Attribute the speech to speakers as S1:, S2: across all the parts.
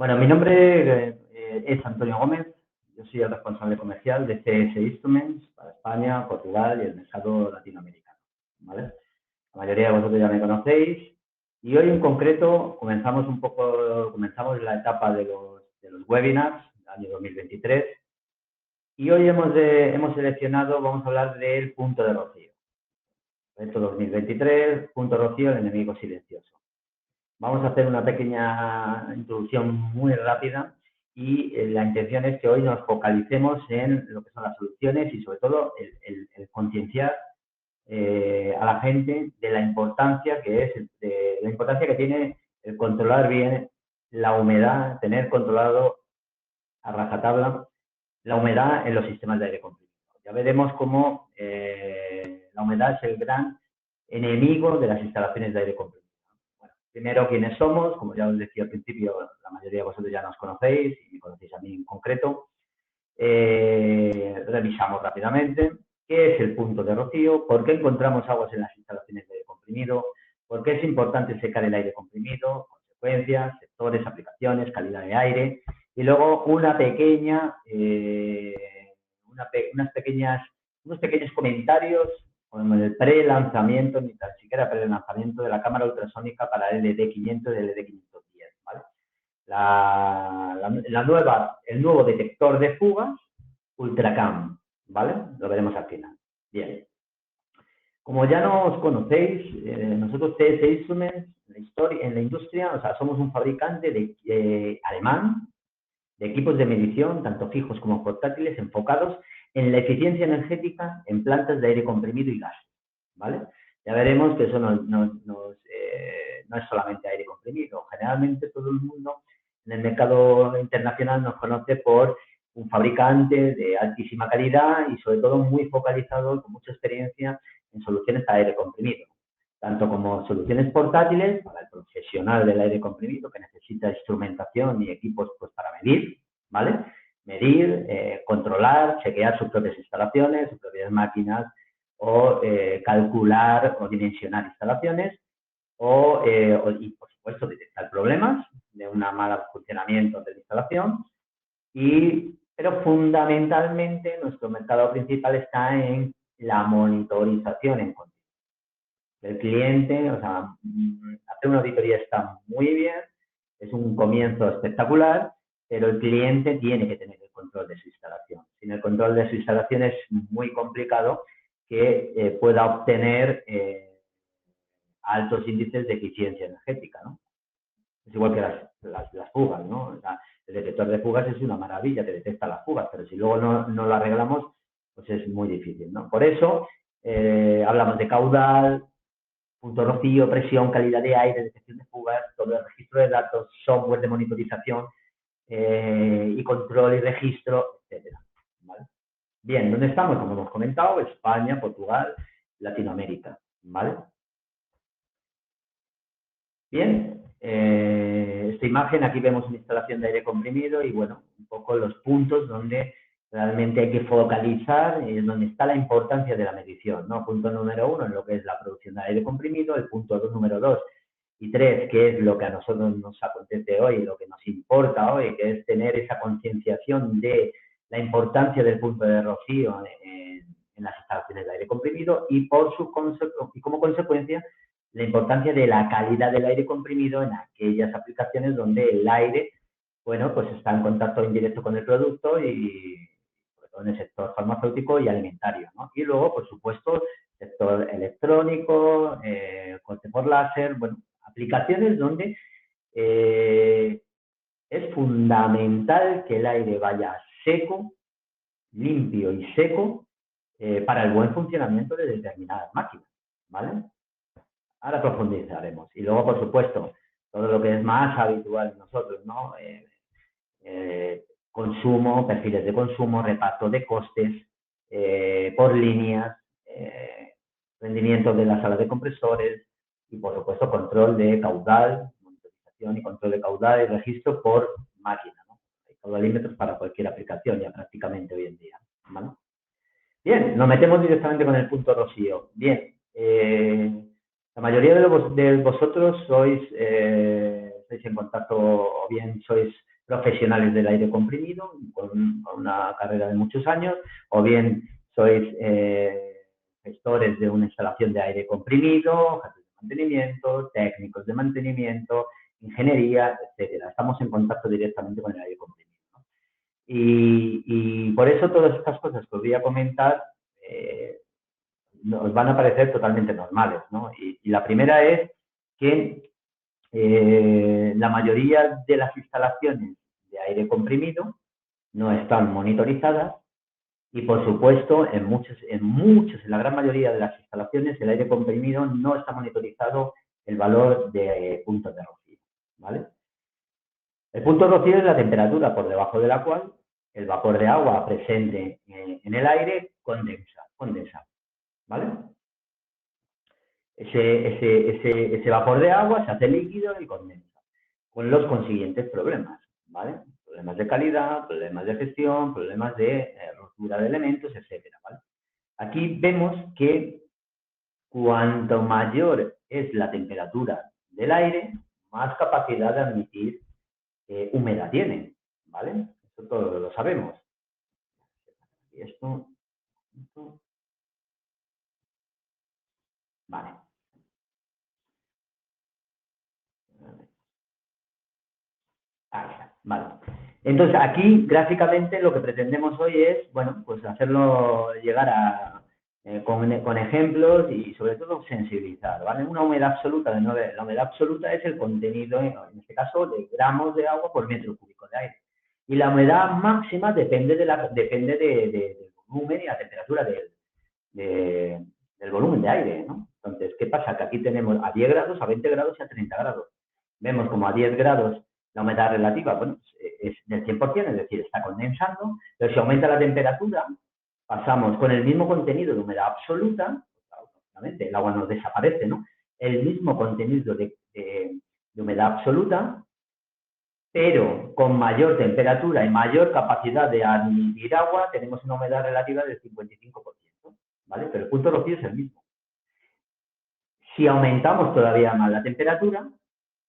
S1: Bueno, mi nombre es Antonio Gómez. Yo soy el responsable comercial de CS Instruments para España, Portugal y el mercado latinoamericano, ¿vale? La mayoría de vosotros ya me conocéis y hoy en concreto comenzamos la etapa de los webinars del año 2023 y hoy hemos seleccionado, vamos a hablar del punto de rocío. Reto 2023, punto de rocío, el enemigo silencioso. Vamos a hacer una pequeña introducción muy rápida y la intención es que hoy nos focalicemos en lo que son las soluciones y sobre todo el concienciar a la gente de la importancia que tiene el controlar bien la humedad, tener controlado a rajatabla la humedad en los sistemas de aire comprimido. Ya veremos cómo la humedad es el gran enemigo de las instalaciones de aire comprimido. Bueno, primero, ¿quiénes somos? Como ya os decía al principio, la mayoría de vosotros ya nos conocéis y me conocéis a mí en concreto. Revisamos rápidamente qué es el punto de rocío, por qué encontramos aguas en las instalaciones de aire comprimido, por qué es importante secar el aire comprimido, consecuencias, sectores, aplicaciones, calidad de aire, y luego unos pequeños comentarios con el pre-lanzamiento, ni tan siquiera pre-lanzamiento de la cámara ultrasónica para LD500 y LD510, ¿vale? El nuevo detector de fugas Ultracam, ¿vale? Lo veremos al final. Bien. Como ya nos conocéis, nosotros CS Instruments en la industria, o sea, somos un fabricante alemán de equipos de medición, tanto fijos como portátiles, enfocados en la eficiencia energética en plantas de aire comprimido y gas, ¿vale? Ya veremos que eso no es solamente aire comprimido. Generalmente todo el mundo en el mercado internacional nos conoce por un fabricante de altísima calidad y sobre todo muy focalizado, con mucha experiencia en soluciones para aire comprimido, tanto como soluciones portátiles para el profesional del aire comprimido que necesita instrumentación y equipos pues, para medir, ¿vale? Medir, controlar, chequear sus propias instalaciones, sus propias máquinas o calcular o dimensionar instalaciones y, por supuesto, detectar problemas de un mal funcionamiento de la instalación. Pero fundamentalmente nuestro mercado principal está en la monitorización en continuo. El cliente, o sea, hacer una auditoría está muy bien, es un comienzo espectacular, pero el cliente tiene que tener el control de su instalación. Sin el control de su instalación es muy complicado que pueda obtener altos índices de eficiencia energética, ¿no? Es igual que las fugas, ¿no? O sea, el detector de fugas es una maravilla, que detecta las fugas, pero si luego no lo arreglamos, pues es muy difícil, ¿no? Por eso hablamos de caudal, punto rocío, presión, calidad de aire, detección de fugas, todo el registro de datos, software de monitorización y control y registro, etcétera, ¿vale? Bien, ¿dónde estamos? Como hemos comentado, España, Portugal, Latinoamérica, ¿vale? Bien, esta imagen, aquí vemos una instalación de aire comprimido y, bueno, un poco los puntos donde realmente hay que focalizar, donde está la importancia de la medición, ¿no? Punto número 1, en lo que es la producción de aire comprimido, el punto número 2 y 3, que es lo que a nosotros nos acontece hoy, lo que nos importa hoy, que es tener esa concienciación de la importancia del punto de rocío en las instalaciones de aire comprimido y como consecuencia la importancia de la calidad del aire comprimido en aquellas aplicaciones donde el aire, bueno, pues está en contacto indirecto con el producto y sobre todo en el sector farmacéutico y alimentario, ¿no? Y luego, por supuesto, sector electrónico, corte por láser, bueno, aplicaciones donde es fundamental que el aire vaya seco, limpio y seco para el buen funcionamiento de determinadas máquinas, ¿vale? Ahora profundizaremos. Y luego, por supuesto, todo lo que es más habitual en nosotros, ¿no? Consumo, perfiles de consumo, reparto de costes por líneas, rendimiento de la sala de compresores y, por supuesto, control de caudal, monitorización y control de caudal y registro por máquina, ¿no? Hay caudalímetros para cualquier aplicación ya prácticamente hoy en día, ¿vale? Bien, nos metemos directamente con el punto rocío. Bien, la mayoría de vosotros estáis en contacto o bien sois profesionales del aire comprimido, con una carrera de muchos años, o bien sois gestores de una instalación de aire comprimido, jefes de mantenimiento, técnicos de mantenimiento, ingeniería, etcétera. Estamos en contacto directamente con el aire comprimido, ¿no? Y por eso todas estas cosas que os voy a comentar os van a parecer totalmente normales, ¿no? Y la primera es que la mayoría de las instalaciones de aire comprimido no están monitorizadas y, por supuesto, en la gran mayoría de las instalaciones, el aire comprimido no está monitorizado el valor de puntos de rocío, ¿vale? El punto de rocío es la temperatura por debajo de la cual el vapor de agua presente en el aire condensa, ¿vale? Ese vapor de agua se hace líquido y condensa, con los consiguientes problemas, ¿vale? Problemas de calidad, problemas de gestión, problemas de rotura de elementos, etcétera, ¿vale? Aquí vemos que cuanto mayor es la temperatura del aire, más capacidad de admitir humedad tiene, ¿vale? Esto todos lo sabemos. Y esto, vale. Ahí está, vale. Entonces, aquí, gráficamente, lo que pretendemos hoy es, bueno, pues hacerlo llegar a, con ejemplos y, sobre todo, sensibilizar, ¿vale? Una humedad absoluta, la humedad absoluta es el contenido, en este caso, de gramos de agua por metro cúbico de aire. Y la humedad máxima depende del volumen y la temperatura del volumen de aire, ¿no? Entonces, ¿qué pasa? Que aquí tenemos a 10 grados, a 20 grados y a 30 grados. Vemos como a 10 grados la humedad relativa, bueno, es del 100%, es decir, está condensando, pero si aumenta la temperatura, pasamos con el mismo contenido de humedad absoluta, obviamente el agua no desaparece, ¿no? El mismo contenido de humedad absoluta, pero con mayor temperatura y mayor capacidad de admitir agua, tenemos una humedad relativa del 55%, ¿vale? Pero el punto de rocío es el mismo. Si aumentamos todavía más la temperatura,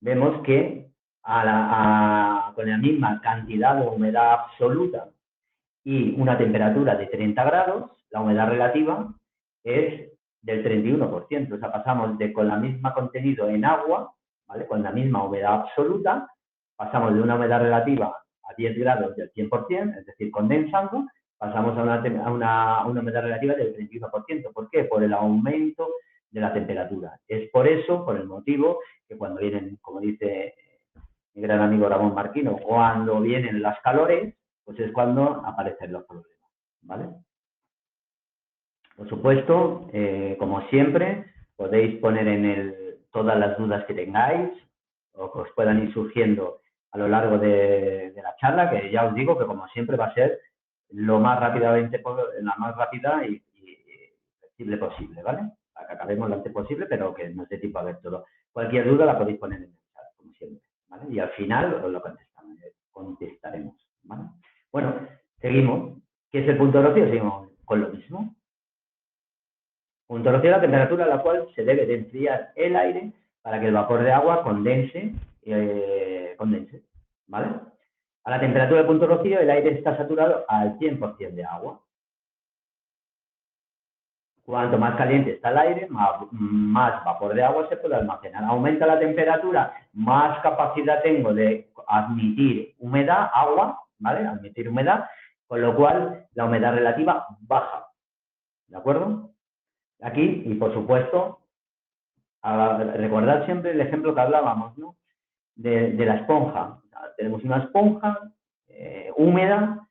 S1: vemos que con la misma cantidad de humedad absoluta y una temperatura de 30 grados, la humedad relativa es del 31%. O sea, pasamos con la misma contenido en agua, ¿vale? Con la misma humedad absoluta, pasamos de una humedad relativa a 10 grados del 100%, es decir, condensando, pasamos a una humedad relativa del 31%. ¿Por qué? Por el aumento de la temperatura. Es por eso, por el motivo, que cuando vienen, como dice mi gran amigo Ramón Marquino, cuando vienen las calores, pues es cuando aparecen los problemas, ¿vale? Por supuesto, como siempre, podéis poner todas las dudas que tengáis o que os puedan ir surgiendo a lo largo de la charla, que ya os digo que, como siempre, va a ser lo más rápidamente, la más rápida y flexible posible, ¿vale? Para que acabemos lo antes posible, pero que nos dé tiempo a ver todo. Cualquier duda la podéis poner en el chat, como siempre, ¿vale? Y al final os lo contestaremos, ¿vale? Bueno, seguimos. ¿Qué es el punto de rocío? Seguimos con lo mismo. Punto de rocío es la temperatura a la cual se debe de enfriar el aire para que el vapor de agua condense, ¿vale? A la temperatura del punto de rocío, el aire está saturado al 100% de agua. Cuanto más caliente está el aire, más vapor de agua se puede almacenar. Aumenta la temperatura, más capacidad tengo de admitir humedad, agua, ¿vale? Admitir humedad, con lo cual la humedad relativa baja, ¿de acuerdo? Aquí, y por supuesto, recordad siempre el ejemplo que hablábamos, ¿no? De la esponja. Tenemos una esponja húmeda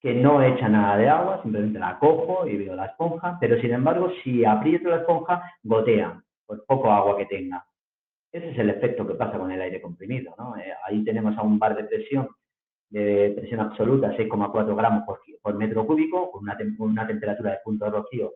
S1: que no echa nada de agua, simplemente la cojo y veo la esponja, pero sin embargo, si aprieto la esponja, gotea, por poco agua que tenga. Ese es el efecto que pasa con el aire comprimido, ¿no? Ahí tenemos a un bar de presión absoluta, 6,4 gramos por metro cúbico, con una temperatura de punto de rocío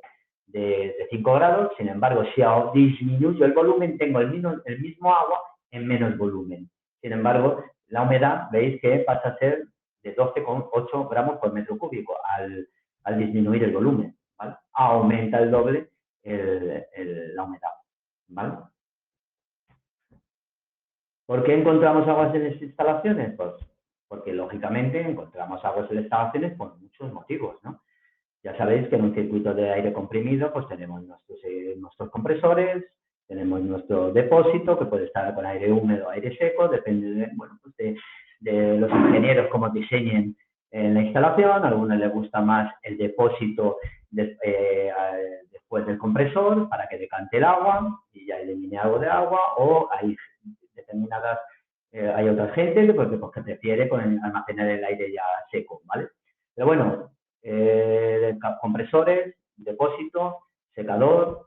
S1: de 5 grados. Sin embargo, si disminuyo el volumen, tengo el mismo agua en menos volumen. Sin embargo, la humedad, veis que pasa a ser de 12,8 gramos por metro cúbico al disminuir el volumen, ¿vale? Aumenta el doble la humedad, ¿vale? ¿Por qué encontramos aguas en estas instalaciones? Pues porque lógicamente encontramos aguas en las instalaciones por muchos motivos, ¿no? Ya sabéis que en un circuito de aire comprimido pues tenemos nuestros compresores, tenemos nuestro depósito que puede estar con aire húmedo o aire seco, depende de, bueno, pues de los ingenieros cómo diseñen en la instalación. A algunos les gusta más el depósito después del compresor para que decante el agua y ya elimine algo de agua, o hay determinadas, hay otra gente que prefiere almacenar el aire ya seco, ¿vale? Pero bueno, compresores, depósito, secador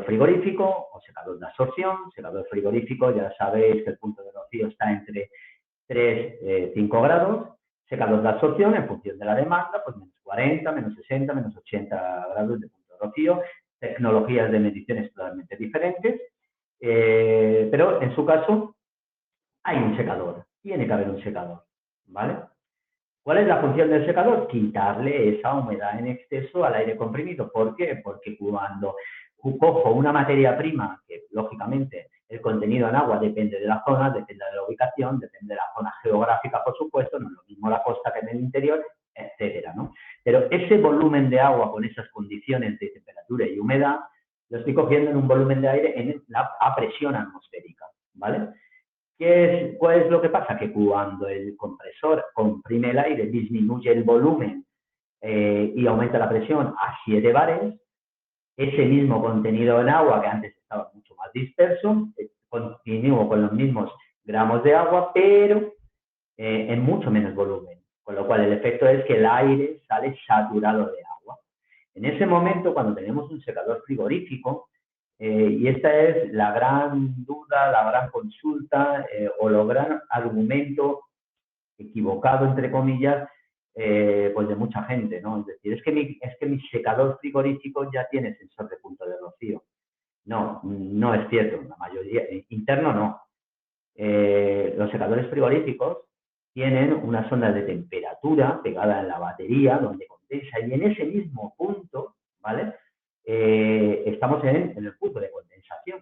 S1: frigorífico o secador de absorción. Secador frigorífico, ya sabéis que el punto de rocío está entre 3 y 5 grados. Secador de absorción, en función de la demanda, pues menos 40, menos 60, menos 80 grados de punto de rocío. Tecnologías de mediciones totalmente diferentes, pero en su caso hay un secador, tiene que haber un secador, ¿vale? ¿Cuál es la función del secador? Quitarle esa humedad en exceso al aire comprimido. ¿Por qué? Porque cuando cojo una materia prima, que lógicamente el contenido en agua depende de la zona, depende de la ubicación, depende de la zona geográfica, por supuesto, no es lo mismo la costa que en el interior, etcétera, ¿no? Pero ese volumen de agua con esas condiciones de temperatura y humedad, lo estoy cogiendo en un volumen de aire a presión atmosférica, ¿vale? ¿Cuál es lo que pasa? Que cuando el compresor comprime el aire, disminuye el volumen y aumenta la presión a 7 bares, ese mismo contenido en agua, que antes estaba mucho más disperso, continúa con los mismos gramos de agua, pero en mucho menos volumen. Con lo cual, el efecto es que el aire sale saturado de agua. En ese momento, cuando tenemos un secador frigorífico, y esta es la gran duda, la gran consulta o el gran argumento equivocado, entre comillas, pues de mucha gente, ¿no? Es decir, es que mi secador frigorífico ya tiene sensor de punto de rocío. No, no es cierto, la mayoría, interno no. Los secadores frigoríficos tienen una sonda de temperatura pegada en la batería donde condensa, y en ese mismo punto, ¿vale? Estamos en el punto de condensación,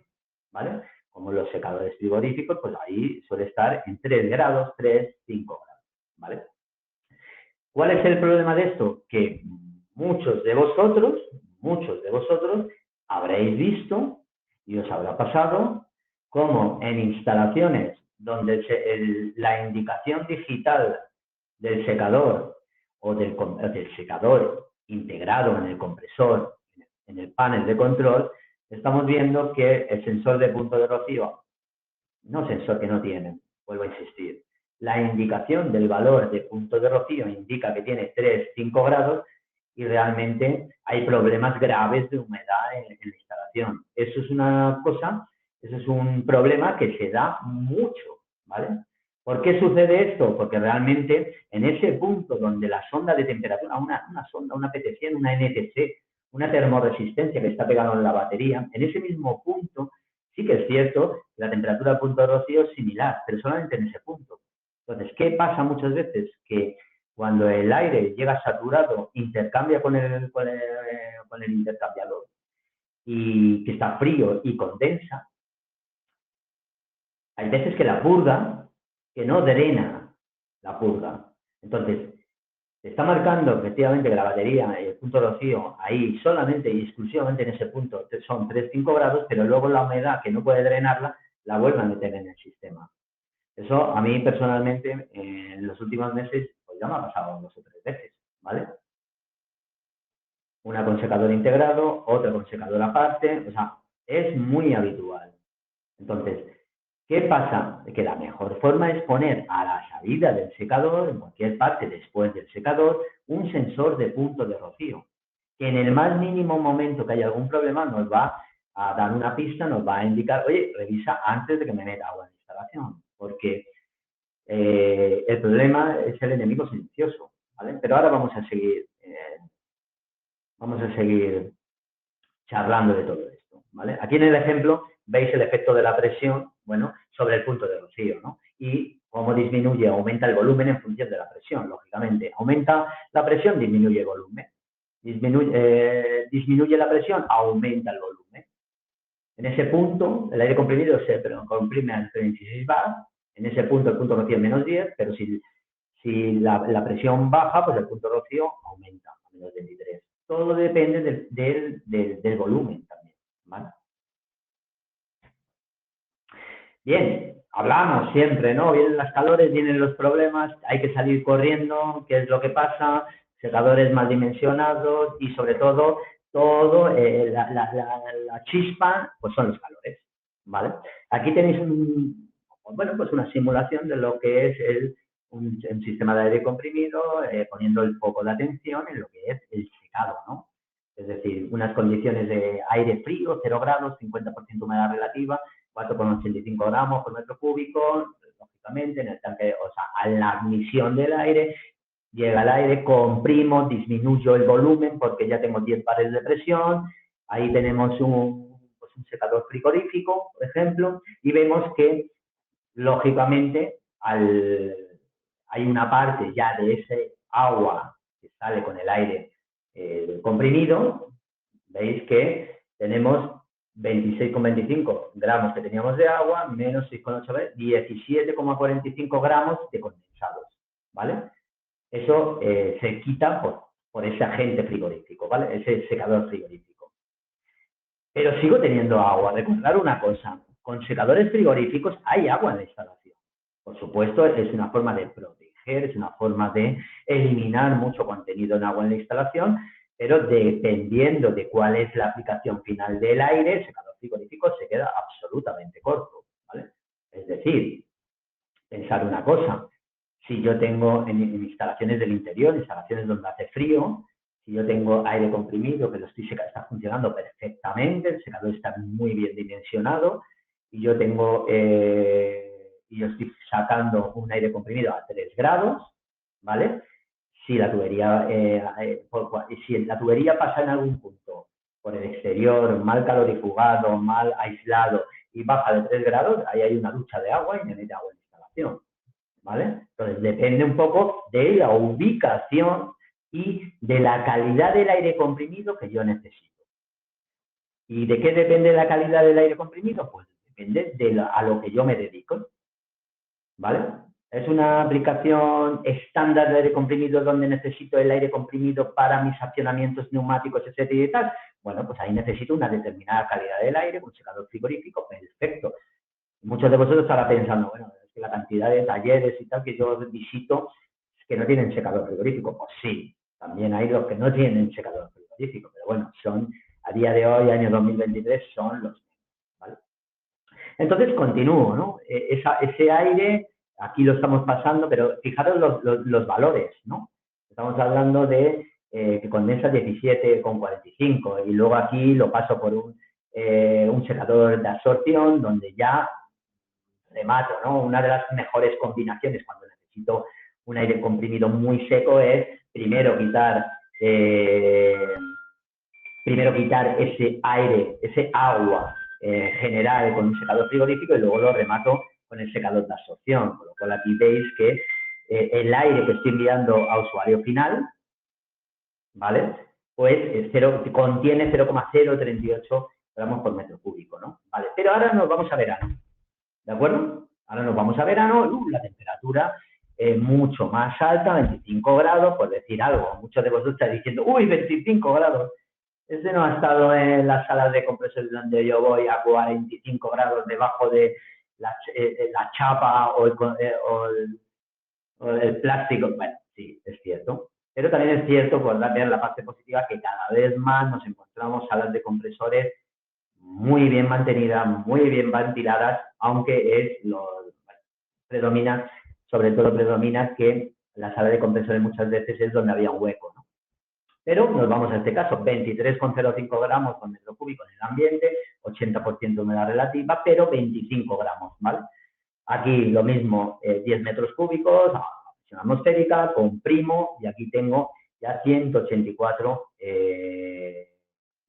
S1: ¿vale? Como los secadores frigoríficos, pues ahí suele estar en 3 grados, 3, 5 grados, ¿vale? ¿Cuál es el problema de esto? Que muchos de vosotros habréis visto y os habrá pasado como en instalaciones donde la indicación digital del secador o del secador integrado en el compresor, en el panel de control, estamos viendo que el sensor de punto de rocío, no sensor que no tienen, vuelvo a insistir, la indicación del valor de punto de rocío indica que tiene 3, 5 grados y realmente hay problemas graves de humedad en la instalación. Eso es una cosa, eso es un problema que se da mucho, ¿vale? ¿Por qué sucede esto? Porque realmente en ese punto donde la sonda de temperatura, una sonda, una PT100, una NTC, una termoresistencia que está pegada en la batería, en ese mismo punto sí que es cierto que la temperatura del punto de rocío es similar, pero solamente en ese punto. Entonces, ¿qué pasa muchas veces? Que cuando el aire llega saturado, intercambia con el intercambiador y que está frío y condensa, hay veces que la purga, que no drena la purga. Entonces, está marcando efectivamente que la batería y el punto de rocío ahí solamente y exclusivamente en ese punto son 3-5 grados, pero luego la humedad que no puede drenarla la vuelve a meter en el sistema. Eso a mí personalmente en los últimos meses pues ya me ha pasado 2 o 3 veces, ¿vale? Una con secador integrado, otra con secador aparte, o sea, es muy habitual. Entonces, ¿qué pasa? Que la mejor forma es poner a la salida del secador, en cualquier parte después del secador, un sensor de punto de rocío, que en el más mínimo momento que haya algún problema nos va a dar una pista, nos va a indicar, oye, revisa antes de que me meta agua en la instalación, porque el problema es el enemigo silencioso, ¿vale? Pero ahora vamos a seguir charlando de todo esto, ¿vale? Aquí en el ejemplo veis el efecto de la presión, bueno, sobre el punto de rocío, ¿no? Y cómo disminuye, aumenta el volumen en función de la presión, lógicamente. Aumenta la presión, disminuye el volumen. Disminuye la presión, aumenta el volumen. En ese punto, el aire comprimido se comprime a 36 bar En ese punto el punto rocío es menos 10, pero si la presión baja, pues el punto rocío aumenta a menos 23. Todo depende del volumen también, ¿vale? Bien, hablamos siempre, ¿no? Vienen las calores, vienen los problemas, hay que salir corriendo, ¿qué es lo que pasa? Secadores mal dimensionados y sobre todo, la chispa, pues son los calores, ¿vale? Aquí tenéis pues una simulación de lo que es un sistema de aire comprimido, poniendo el foco de atención en lo que es el secado, ¿no? Es decir, unas condiciones de aire frío, 0 grados, 50% humedad relativa, 4,85 gramos por metro cúbico, lógicamente, en el tanque, o sea, a la admisión del aire, llega el aire, comprimo, disminuyo el volumen porque ya tengo 10 bares de presión, ahí tenemos un secador frigorífico, por ejemplo, y vemos que, lógicamente, hay una parte ya de ese agua que sale con el aire comprimido, veis que tenemos 26,25 gramos que teníamos de agua, menos 6,8, 17,45 gramos de condensados, ¿vale? Eso se quita por ese agente frigorífico, ¿vale? Ese secador frigorífico. Pero sigo teniendo agua. Recordar una cosa, con secadores frigoríficos hay agua en la instalación. Por supuesto, es una forma de proteger, es una forma de eliminar mucho contenido en agua en la instalación, pero dependiendo de cuál es la aplicación final del aire, el secador frigorífico se queda absolutamente corto, ¿vale? Es decir, pensar una cosa, si yo tengo en instalaciones del interior, instalaciones donde hace frío, si yo tengo aire comprimido, que está funcionando perfectamente, el secador está muy bien dimensionado, y yo tengo, y yo estoy sacando un aire comprimido a 3 grados, ¿vale? Si la tubería, si la tubería pasa en algún punto por el exterior, mal calorifugado, mal aislado, y baja de 3 grados, ahí hay una ducha de agua y me mete agua en la instalación, ¿vale? Entonces, depende un poco de la ubicación y de la calidad del aire comprimido que yo necesito. ¿Y de qué depende la calidad del aire comprimido? Pues depende a lo que yo me dedico, ¿vale? Es una aplicación estándar de aire comprimido donde necesito el aire comprimido para mis accionamientos neumáticos, etcétera y tal. Bueno, pues ahí necesito una determinada calidad del aire, un secador frigorífico, perfecto. Muchos de vosotros estarán pensando, bueno, es que la cantidad de talleres y tal que yo visito es que no tienen secador frigorífico. Pues sí, también hay los que no tienen secador frigorífico, pero bueno, son, a día de hoy, año 2023, son los mismos, ¿vale? Entonces, continúo, ¿no? Ese aire, aquí lo estamos pasando, pero fijaros los valores, ¿no? Estamos hablando de que condensa 17,45 y luego aquí lo paso por un secador de absorción donde ya remato, ¿no? Una de las mejores combinaciones cuando necesito un aire comprimido muy seco es primero quitar ese aire, ese agua general con un secador frigorífico y luego lo remato con el secador de absorción. Con lo cual aquí veis que el aire que estoy enviando a usuario final, ¿vale? Pues contiene 0,038 gramos por metro cúbico, ¿no? Vale, pero ahora nos vamos a verano, ¿de acuerdo? Ahora nos vamos a verano, la temperatura es mucho más alta, 25 grados, por decir algo. Muchos de vosotros estáis diciendo, uy, 25 grados. Este no ha estado en las salas de compresores donde yo voy a 45 grados debajo de la chapa o el plástico. Bueno, sí, es cierto. Pero también es cierto, por ver la parte positiva, que cada vez más nos encontramos salas de compresores muy bien mantenidas, muy bien ventiladas, aunque predomina, sobre todo predomina que la sala de compresores muchas veces es donde había un hueco, ¿no? Pero nos vamos a este caso, 23,05 gramos por metro cúbico en el ambiente, 80% humedad relativa, pero 25 gramos, ¿vale? Aquí lo mismo, 10 metros cúbicos, presión atmosférica, comprimo, y aquí tengo ya 184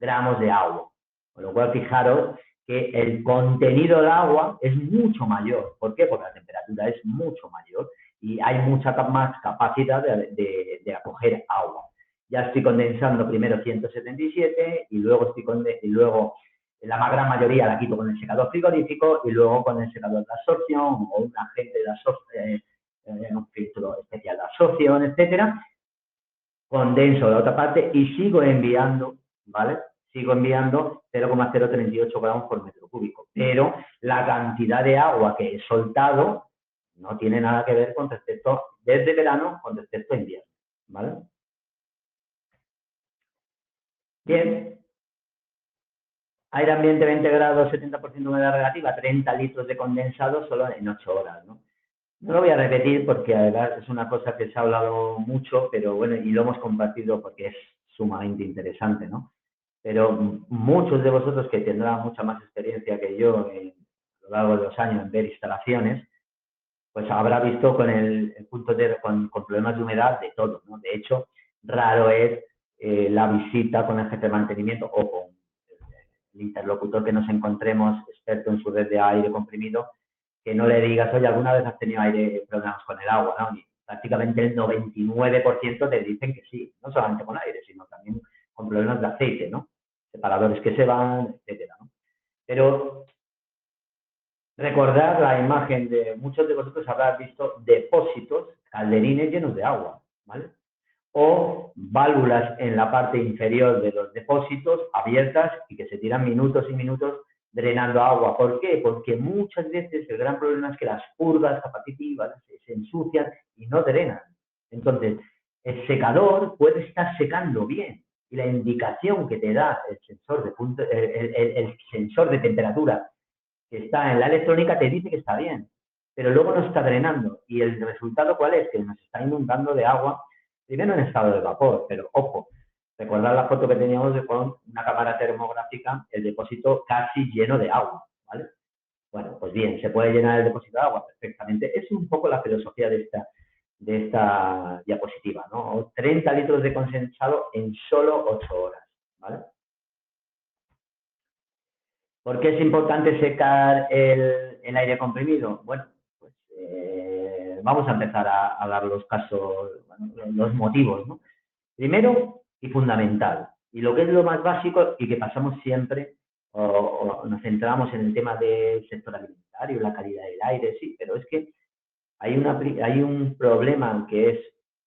S1: gramos de agua. Con lo cual, fijaros que el contenido de agua es mucho mayor. ¿Por qué? Porque la temperatura es mucho mayor y hay mucha más capacidad de acoger agua. Ya estoy condensando primero 177 y luego la más gran mayoría la quito con el secador frigorífico y luego con el secador de absorción o un agente de absorción, un filtro especial de absorción, etcétera. Condenso la otra parte y sigo enviando, ¿vale? Sigo enviando 0,038 gramos por metro cúbico. Pero la cantidad de agua que he soltado no tiene nada que ver con respecto, desde verano, con respecto a invierno, ¿vale? Bien. Aire ambiente 20 grados, 70% humedad relativa, 30 litros de condensado solo en 8 horas, ¿no? No lo voy a repetir porque además es una cosa que se ha hablado mucho, pero bueno, y lo hemos compartido porque es sumamente interesante, ¿no? Pero muchos de vosotros que tendrán mucha más experiencia que yo a lo largo de los años en ver instalaciones, pues habrá visto con el punto con problemas de humedad de todo, ¿no? De hecho, raro es la visita con el jefe de mantenimiento o con el interlocutor que nos encontremos, experto en su red de aire comprimido, que no le digas, oye, ¿alguna vez has tenido problemas con el agua? ¿No? Y prácticamente el 99% te dicen que sí, no solamente con aire, sino también con problemas de aceite, ¿no? Separadores que se van, etcétera, ¿no? Pero recordar la imagen de muchos de vosotros habrán visto depósitos, calderines llenos de agua, ¿vale? O válvulas en la parte inferior de los depósitos abiertas y que se tiran minutos y minutos drenando agua. ¿Por qué? Porque muchas veces el gran problema es que las purgas capacitivas se ensucian y no drenan. Entonces, el secador puede estar secando bien y la indicación que te da el sensor el sensor de temperatura que está en la electrónica te dice que está bien, pero luego no está drenando. ¿Y el resultado cuál es? Que nos está inundando de agua, primero en estado de vapor, pero ojo, recordad la foto que teníamos de con una cámara termográfica, el depósito casi lleno de agua, ¿vale? Bueno, pues bien, se puede llenar el depósito de agua perfectamente. Es un poco la filosofía de esta diapositiva, ¿no? 30 litros de condensado en solo 8 horas, ¿vale? ¿Por qué es importante secar el aire comprimido? Bueno, pues vamos a empezar a dar los casos, bueno, los motivos, ¿no? Primero y fundamental, y lo que es lo más básico y que pasamos siempre, o nos centramos en el tema del sector alimentario, la calidad del aire, sí, pero es que hay un problema que es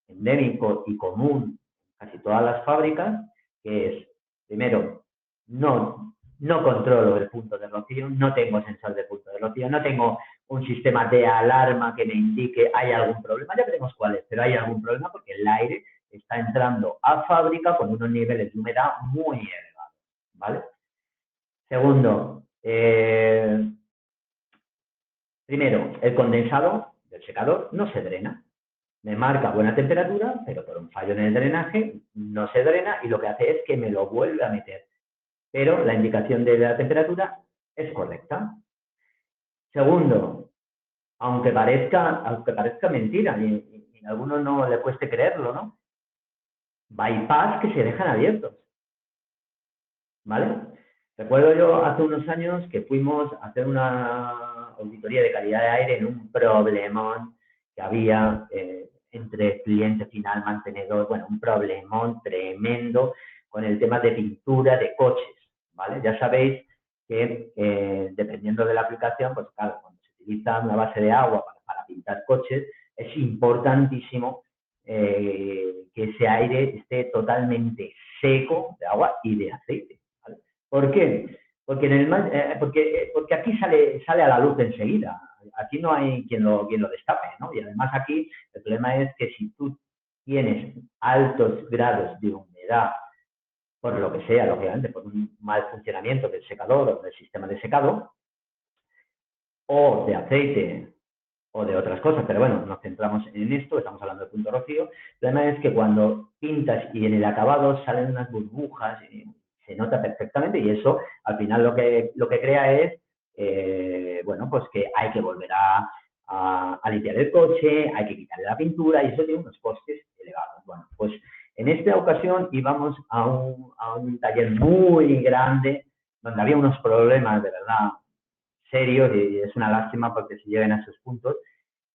S1: endémico y común en casi todas las fábricas, que es, primero, no controlo el punto de rocío, no tengo sensor de punto de rocío, no tengo un sistema de alarma que me indique hay algún problema, ya veremos cuál es, pero hay algún problema porque el aire está entrando a fábrica con unos niveles de humedad muy elevados, ¿vale? Segundo, primero, el condensado del secador no se drena. Me marca buena temperatura, pero por un fallo en el drenaje no se drena y lo que hace es que me lo vuelve a meter. Pero la indicación de la temperatura es correcta. Segundo, aunque parezca mentira y a algunos no le cueste creerlo, ¿no? Bypass que se dejan abiertos, ¿vale? Recuerdo yo hace unos años que fuimos a hacer una auditoría de calidad de aire en un problemón que había entre cliente final, mantenedor, bueno, un problemón tremendo con el tema de pintura de coches, ¿vale? Ya sabéis que dependiendo de la aplicación, pues claro, cuando se utiliza una base de agua para pintar coches, es importantísimo que ese aire esté totalmente seco de agua y de aceite. ¿Vale? ¿Por qué? Porque aquí sale a la luz enseguida. Aquí no hay quien lo destape, ¿no? Y además aquí el problema es que si tú tienes altos grados de humedad, por lo que sea, lógicamente, por un mal funcionamiento del secador o del sistema de secado, o de aceite o de otras cosas, pero bueno, nos centramos en esto, estamos hablando de punto rocío. El problema es que cuando pintas y en el acabado salen unas burbujas, se nota perfectamente y eso al final lo que crea es, bueno, pues que hay que volver a limpiar el coche, hay que quitarle la pintura y eso tiene unos costes elevados. Bueno, pues en esta ocasión íbamos a un taller muy grande donde había unos problemas de verdad serios y es una lástima porque se lleguen a esos puntos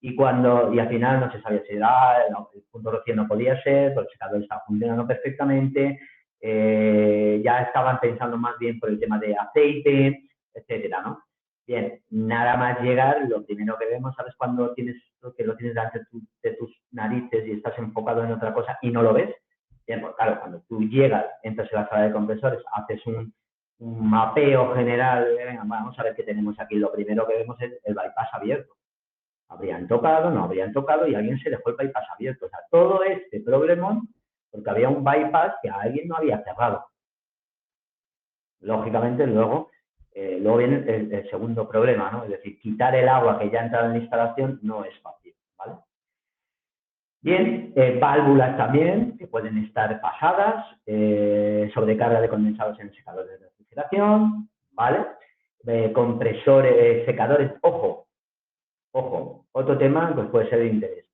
S1: y al final no se sabía si era el punto rocío no podía ser, porque el secador estaba funcionando perfectamente, ya estaban pensando más bien por el tema de aceite, etcétera, ¿no? Bien, nada más llegar, lo primero que vemos, ¿sabes? Cuando tienes que lo tienes delante de tus narices y estás enfocado en otra cosa y no lo ves. Bien, pues claro, cuando tú llegas, entras en la sala de compresores, haces un mapeo general, venga, vamos a ver qué tenemos aquí. Lo primero que vemos es el bypass abierto. Habrían tocado, no habrían tocado y alguien se dejó el bypass abierto. O sea, todo este problemón porque había un bypass que alguien no había cerrado. Lógicamente, luego viene el segundo problema, ¿no? Es decir, quitar el agua que ya ha entrado en la instalación no es fácil, ¿vale? Bien, válvulas también, que pueden estar pasadas, sobrecarga de condensados en secadores de refrigeración, ¿vale? Compresores, secadores, ojo, otro tema que puede ser de interés.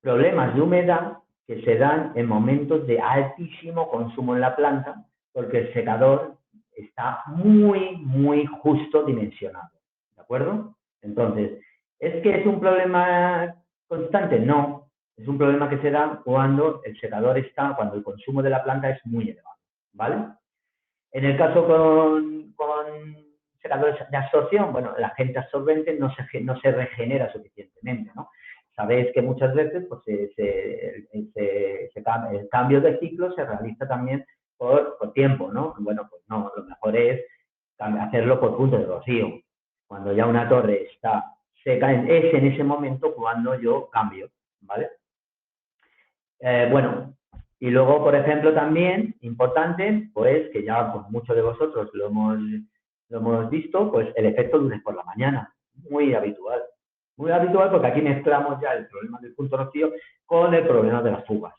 S1: Problemas de humedad que se dan en momentos de altísimo consumo en la planta, porque el secador está muy justo dimensionado, ¿de acuerdo? Entonces, ¿es que es un problema constante? No, es un problema que se da cuando el secador está, cuando el consumo de la planta es muy elevado, ¿vale? En el caso con secadores de absorción, bueno, el agente absorbente no se regenera suficientemente, ¿no? Sabéis que muchas veces pues, el cambio de ciclo se realiza también por tiempo, ¿no? Bueno, pues no, lo mejor es hacerlo por punto de rocío. Cuando ya una torre está seca, es en ese momento cuando yo cambio, ¿vale? Bueno, y luego, por ejemplo, también, importante, pues que ya pues, muchos de vosotros lo hemos visto, pues el efecto lunes por la mañana, muy habitual. Muy habitual porque aquí mezclamos ya el problema del punto rocío con el problema de las fugas.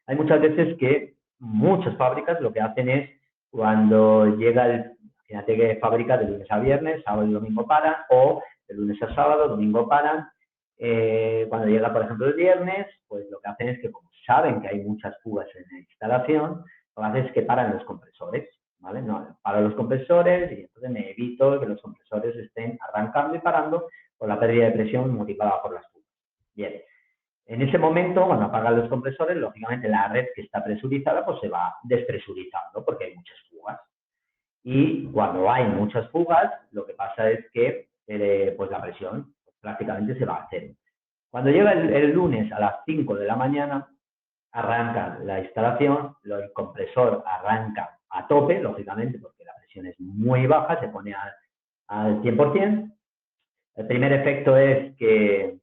S1: Hay muchas veces que muchas fábricas lo que hacen es cuando llega fíjate que fábricas de lunes a viernes, sábado y domingo paran, o de lunes a sábado, domingo paran. Cuando llega, por ejemplo, el viernes, pues lo que hacen es que como saben que hay muchas fugas en la instalación, lo que hacen es que paran los compresores, ¿vale? No, paran los compresores y entonces me evito que los compresores estén arrancando y parando por la pérdida de presión motivada por las fugas. Bien. En ese momento, cuando apagan los compresores, lógicamente la red que está presurizada pues se va despresurizando porque hay muchas fugas. Y cuando hay muchas fugas, lo que pasa es que pues la presión prácticamente se va a cero. Cuando llega el lunes a las 5 de la mañana, arranca la instalación, el compresor arranca a tope, lógicamente, porque la presión es muy baja, se pone al 100%. El primer efecto es que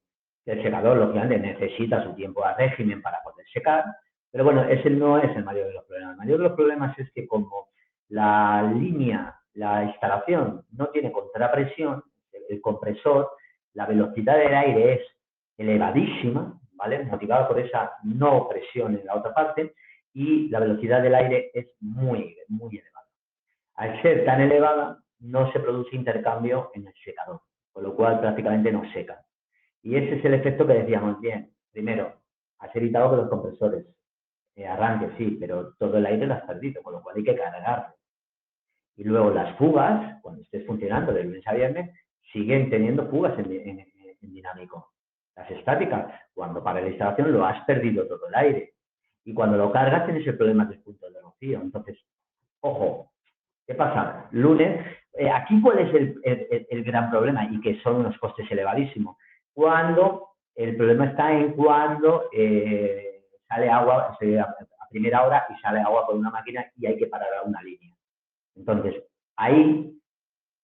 S1: el secador, lógicamente, necesita su tiempo de régimen para poder secar, pero bueno, ese no es el mayor de los problemas. El mayor de los problemas es que como la línea, la instalación no tiene contrapresión, el compresor, la velocidad del aire es elevadísima, ¿vale? Motivada por esa no presión en la otra parte, y la velocidad del aire es muy elevada. Al ser tan elevada, no se produce intercambio en el secador, con lo cual prácticamente no seca. Y ese es el efecto que decíamos, bien, primero, has evitado que los compresores arranquen, sí, pero todo el aire lo has perdido, con lo cual hay que cargarlo. Y luego las fugas, cuando estés funcionando de lunes a viernes, siguen teniendo fugas en dinámico. Las estáticas, cuando para la instalación lo has perdido todo el aire. Y cuando lo cargas tienes el problema del punto de rocío. Entonces, ojo, ¿qué pasa? Lunes, aquí cuál es el gran problema y que son unos costes elevadísimos. Cuando el problema está en cuando sale agua a primera hora y sale agua por una máquina y hay que parar a una línea. Entonces, ahí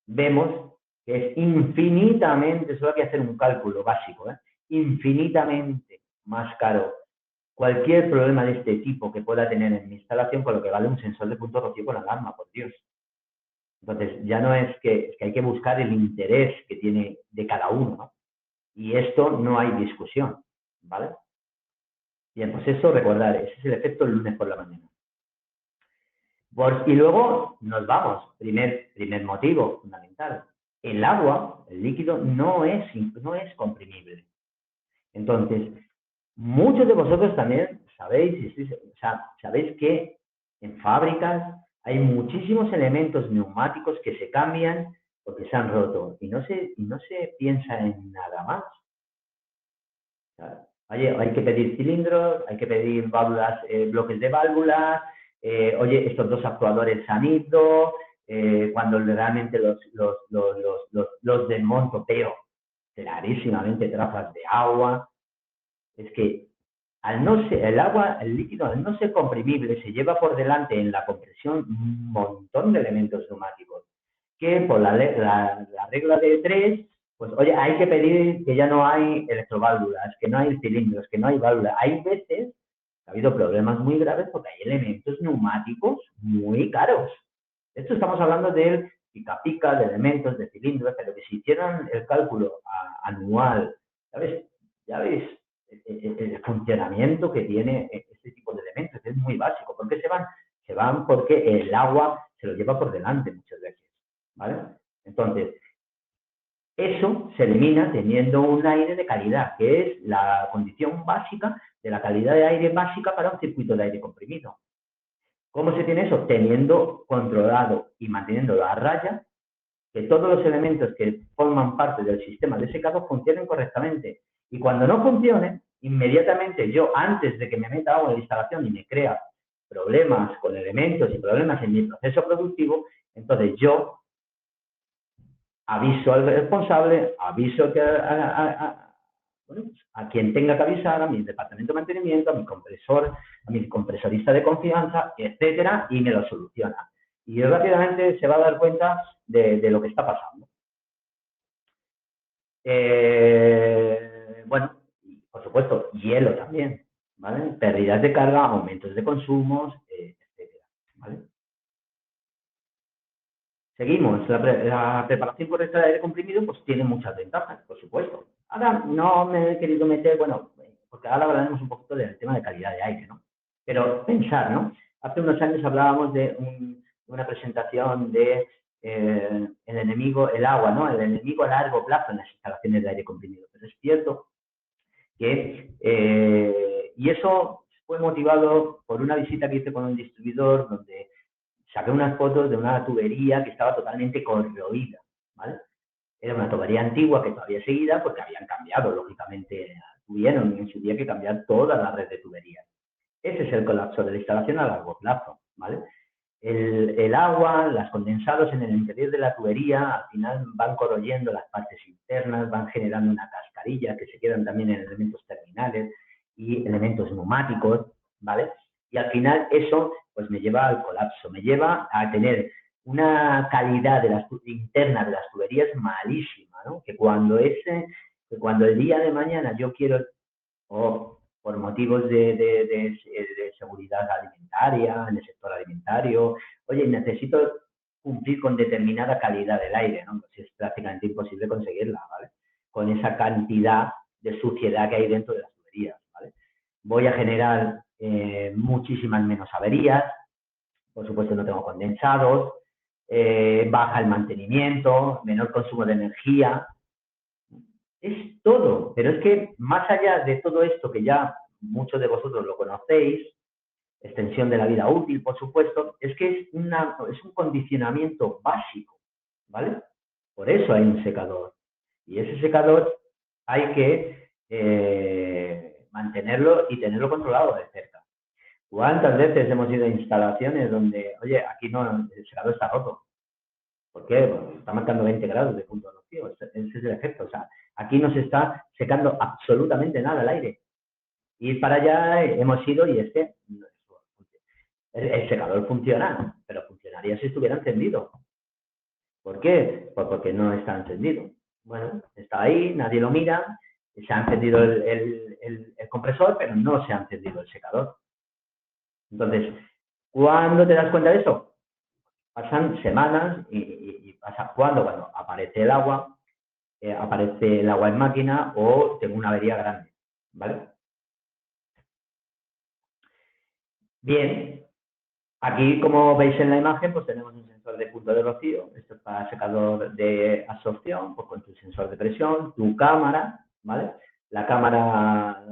S1: vemos que es infinitamente, solo hay que hacer un cálculo básico, infinitamente más caro cualquier problema de este tipo que pueda tener en mi instalación con lo que vale un sensor de punto rocío con alarma, por Dios. Entonces, ya no es que hay que buscar el interés que tiene de cada uno, ¿no? Y esto no hay discusión, ¿vale? Bien, pues eso recordar, ese es el efecto el lunes por la mañana. Y luego nos vamos, primer motivo fundamental. El agua, el líquido, no es comprimible. Entonces, muchos de vosotros también sabéis que en fábricas hay muchísimos elementos neumáticos que se cambian porque se han roto y no se piensa en nada más. Oye, hay que pedir cilindros, hay que pedir válvulas, bloques de válvulas, oye, estos dos actuadores se han ido, cuando realmente los desmonto, veo clarísimamente trazas de agua. Es que al no ser, el agua, el líquido, al no ser comprimible, se lleva por delante en la compresión un montón de elementos neumáticos que por la regla de 3, pues oye, hay que pedir que ya no hay electroválvulas, que no hay cilindros, que no hay válvulas. Hay veces que ha habido problemas muy graves porque hay elementos neumáticos muy caros. Esto estamos hablando del pica-pica, de elementos, de cilindros, pero que si hicieran el cálculo anual, ¿sabes? Ya veis el funcionamiento que tiene este tipo de elementos, que es muy básico. ¿Por qué se van? Se van porque el agua se lo lleva por delante muchas veces. ¿Vale? Entonces, eso se elimina teniendo un aire de calidad, que es la condición básica de la calidad de aire básica para un circuito de aire comprimido. ¿Cómo se tiene eso? Teniendo controlado y manteniendo a raya que todos los elementos que forman parte del sistema de secado funcionen correctamente. Y cuando no funcionen, inmediatamente yo, antes de que me meta agua en la instalación y me crea problemas con elementos y problemas en mi proceso productivo, entonces yo aviso al responsable, aviso a quien tenga que avisar, a mi departamento de mantenimiento, a mi compresor, a mi compresorista de confianza, etcétera, y me lo soluciona. Y rápidamente se va a dar cuenta de lo que está pasando. Bueno, por supuesto, hielo también, ¿vale? Pérdidas de carga, aumentos de consumos, etcétera, ¿vale? Seguimos. La preparación correcta de aire comprimido pues tiene muchas ventajas, por supuesto. Ahora no me he querido meter, bueno, porque ahora hablaremos un poquito del tema de calidad de aire, ¿no? Pero pensar, ¿no? Hace unos años hablábamos de una presentación de el enemigo, el agua, ¿no? El enemigo a largo plazo en las instalaciones de aire comprimido. Pero es cierto que, y eso fue motivado por una visita que hice con un distribuidor donde saqué unas fotos de una tubería que estaba totalmente corroída, ¿vale? Era una tubería antigua que todavía seguida porque habían cambiado, lógicamente, tuvieron en su día que cambiar toda la red de tuberías. Ese es el colapso de la instalación a largo plazo, ¿vale? El agua, los condensados en el interior de la tubería, al final van corroyendo las partes internas, van generando una cascarilla que se quedan también en elementos terminales y elementos neumáticos, ¿vale? Y al final eso pues me lleva al colapso, me lleva a tener una calidad de interna de las tuberías malísima, ¿no? Que cuando el día de mañana yo quiero, por motivos de seguridad alimentaria, en el sector alimentario, oye, necesito cumplir con determinada calidad del aire, ¿no? Pues es prácticamente imposible conseguirla, ¿vale? Con esa cantidad de suciedad que hay dentro de las tuberías, ¿vale? Voy a generar muchísimas menos averías, por supuesto no tengo condensados, baja el mantenimiento, menor consumo de energía, es todo, pero es que más allá de todo esto que ya muchos de vosotros lo conocéis, extensión de la vida útil, por supuesto, es que es un condicionamiento básico, ¿vale? Por eso hay un secador. Y ese secador hay que mantenerlo y tenerlo controlado de cerca. ¿Cuántas veces hemos ido a instalaciones donde, oye, aquí no, el secador está roto? ¿Por qué? Porque está marcando 20 grados de punto de rocío. Ese es el efecto. O sea, aquí no se está secando absolutamente nada el aire. Y para allá hemos ido y es que el secador funciona, pero funcionaría si estuviera encendido. ¿Por qué? Pues porque no está encendido. Bueno, está ahí, nadie lo mira, se ha encendido el compresor, pero no se ha encendido el secador. Entonces, ¿cuándo te das cuenta de eso? Pasan semanas y pasa cuando aparece el agua en máquina o tengo una avería grande, ¿vale? Bien, aquí como veis en la imagen pues tenemos un sensor de punto de rocío, esto es para secador de absorción, pues con tu sensor de presión, tu cámara, ¿vale? La cámara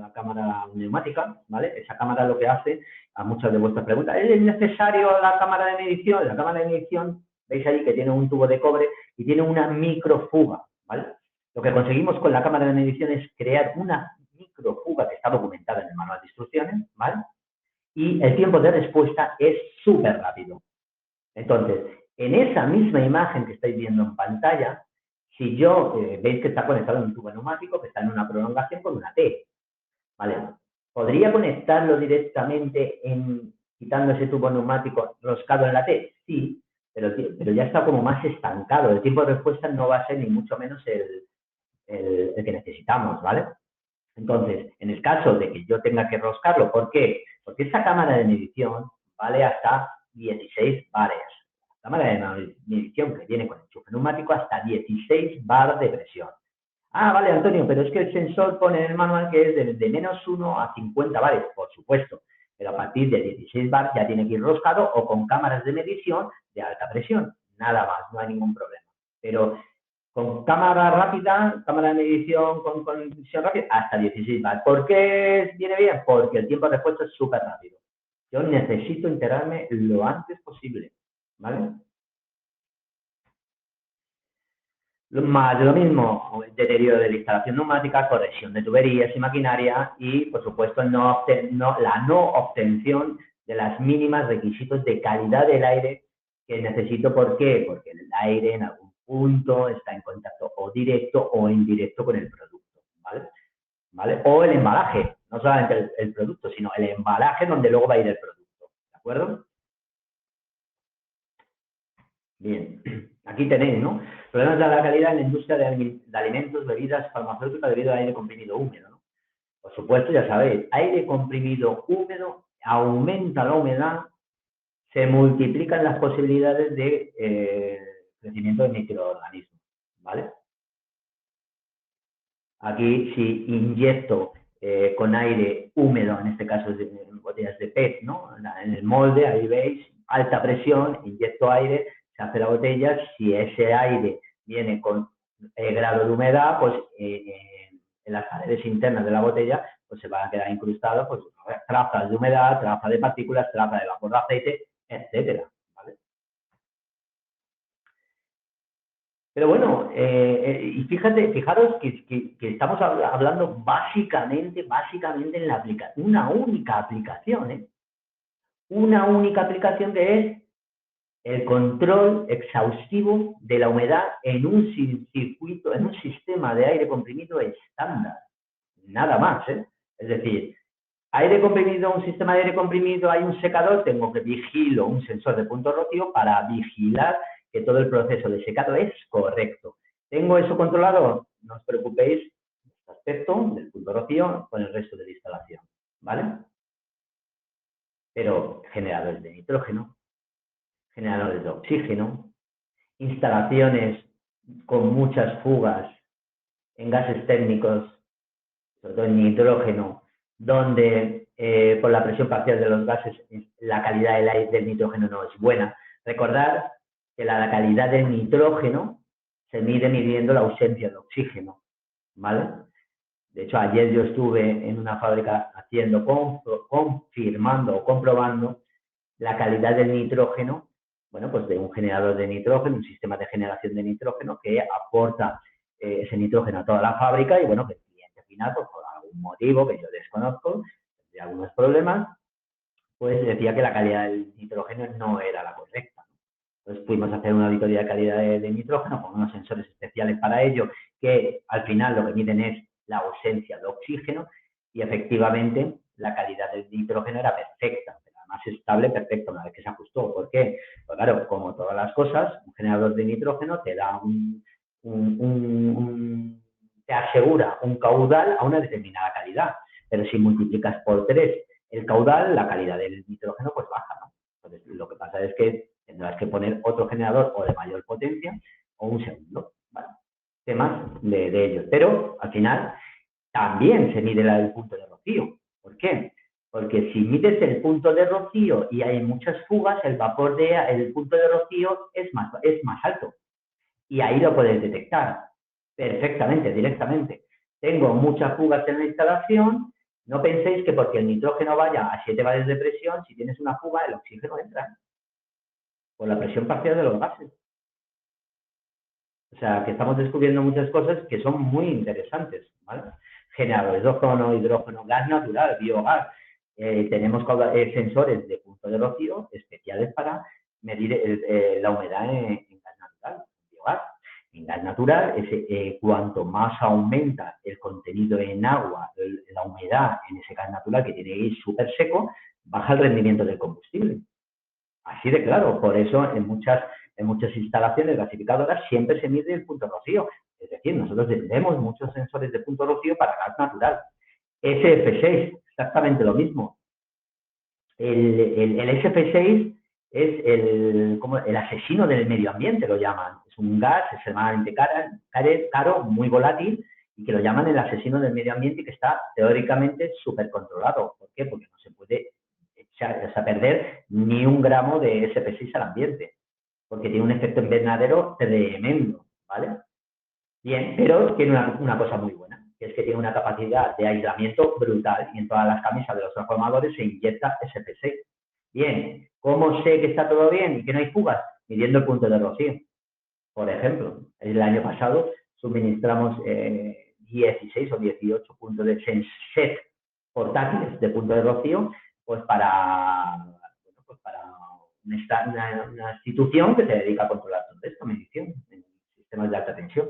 S1: neumática, ¿vale? Esa cámara lo que hace, a muchas de vuestras preguntas, ¿es necesario la cámara de medición? La cámara de medición, veis ahí que tiene un tubo de cobre y tiene una microfuga, ¿vale? Lo que conseguimos con la cámara de medición es crear una microfuga que está documentada en el manual de instrucciones, ¿vale? Y el tiempo de respuesta es súper rápido. Entonces, en esa misma imagen que estáis viendo en pantalla, si yo, veis que está conectado en un tubo neumático que está en una prolongación con una T, ¿vale? ¿Podría conectarlo directamente quitando ese tubo neumático roscado en la T? Sí, pero ya está como más estancado. El tiempo de respuesta no va a ser ni mucho menos el que necesitamos, ¿vale? Entonces, en el caso de que yo tenga que roscarlo, ¿por qué? Porque esa cámara de medición vale hasta 16 bares. La cámara de medición que viene con enchufe neumático hasta 16 bar de presión. Ah, vale, Antonio, pero es que el sensor pone en el manual que es de menos 1 a 50 bares, por supuesto. Pero a partir de 16 bar ya tiene que ir roscado o con cámaras de medición de alta presión. Nada más, no hay ningún problema. Pero con cámara rápida, cámara de medición con medición rápida, hasta 16 bar. ¿Por qué viene bien? Porque el tiempo de respuesta es súper rápido. Yo necesito enterarme lo antes posible, ¿vale? Más de lo mismo, deterioro de la instalación neumática, corrección de tuberías y maquinaria y, por supuesto, la no obtención de las mínimas requisitos de calidad del aire que necesito. ¿Por qué? Porque el aire en algún punto está en contacto o directo o indirecto con el producto, ¿vale? ¿Vale? O el embalaje, no solamente el producto, sino el embalaje donde luego va a ir el producto, ¿de acuerdo? Bien, aquí tenéis, ¿no? Problemas de la calidad en la industria de alimentos, bebidas farmacéuticas debido al aire comprimido húmedo, ¿no? Por supuesto, ya sabéis, aire comprimido húmedo aumenta la humedad, se multiplican las posibilidades de crecimiento de microorganismos, ¿vale? Aquí, si inyecto con aire húmedo, en este caso de botellas de PET, ¿no? En el molde, ahí veis, alta presión, inyecto aire, se hace la botella. Si ese aire viene con grado de humedad, pues en las paredes internas de la botella, pues se van a quedar incrustados pues, trazas de humedad, trazas de partículas, trazas de vapor de aceite, etcétera. ¿Vale? Pero bueno, y fijaros que estamos hablando básicamente en la aplicación, una única aplicación, ¿eh? Una única aplicación que es el control exhaustivo de la humedad en un circuito, en un sistema de aire comprimido estándar. Nada más, ¿eh? Es decir, aire comprimido, un sistema de aire comprimido, hay un secador, tengo que vigilo un sensor de punto rocío para vigilar que todo el proceso de secado es correcto. ¿Tengo eso controlado? No os preocupéis, este aspecto del punto rocío con el resto de la instalación, ¿vale? Pero generadores de nitrógeno, generadores de oxígeno, instalaciones con muchas fugas en gases térmicos, sobre todo en nitrógeno, donde por la presión parcial de los gases la calidad del nitrógeno no es buena. Recordad que la calidad del nitrógeno se mide midiendo la ausencia de oxígeno, ¿vale? De hecho, ayer yo estuve en una fábrica confirmando o comprobando la calidad del nitrógeno, bueno, pues de un generador de nitrógeno, un sistema de generación de nitrógeno que aporta ese nitrógeno a toda la fábrica y, bueno, que el cliente final, pues, por algún motivo que yo desconozco, de algunos problemas, pues decía que la calidad del nitrógeno no era la correcta. Entonces fuimos a hacer una auditoría de calidad de nitrógeno con unos sensores especiales para ello, que al final lo que miden es la ausencia de oxígeno y efectivamente la calidad del nitrógeno era perfecta, además estable, perfecta una vez que se ajustó. ¿Por qué? Pues claro, como todas las cosas, un generador de nitrógeno te da te asegura un caudal a una determinada calidad, pero si multiplicas por 3 el caudal, la calidad del nitrógeno pues baja, ¿no? Entonces, lo que pasa es que tendrás que poner otro generador o de mayor potencia o un segundo, ¿vale? Temas de ellos. Pero, al final, también se mide el punto de rocío. ¿Por qué? Porque si mides el punto de rocío y hay muchas fugas, el punto de rocío es más alto. Y ahí lo puedes detectar perfectamente, directamente. Tengo muchas fugas en la instalación. No penséis que porque el nitrógeno vaya a 7 bares de presión, si tienes una fuga, el oxígeno entra por la presión parcial de los gases. O sea, que estamos descubriendo muchas cosas que son muy interesantes, ¿vale? generadores de ozono, hidrógeno, gas natural, biogás. Tenemos sensores de punto de rocío especiales para medir la humedad en gas natural, en biogás. En gas natural, cuanto más aumenta el contenido en agua, la humedad en ese gas natural que tiene que ir súper seco, baja el rendimiento del combustible. Así de claro, por eso en muchas instalaciones gasificadoras siempre se mide el punto rocío. Es decir, nosotros tenemos muchos sensores de punto rocío para gas natural. SF6, exactamente lo mismo. El SF6 es el asesino del medio ambiente, lo llaman. Es un gas extremadamente caro, muy volátil, y que lo llaman el asesino del medio ambiente y que está teóricamente súper controlado. ¿Por qué? Porque no se puede perder ni un gramo de SF6 al ambiente, porque tiene un efecto invernadero tremendo, ¿vale? Bien, pero tiene una cosa muy buena, que es que tiene una capacidad de aislamiento brutal y en todas las camisas de los transformadores se inyecta SF6. Bien, ¿cómo sé que está todo bien y que no hay fugas? Midiendo el punto de rocío. Por ejemplo, el año pasado suministramos 16 o 18 puntos de set portátiles de punto de rocío, pues para una institución que se dedica a controlar todo esto, medición, en sistemas de alta tensión.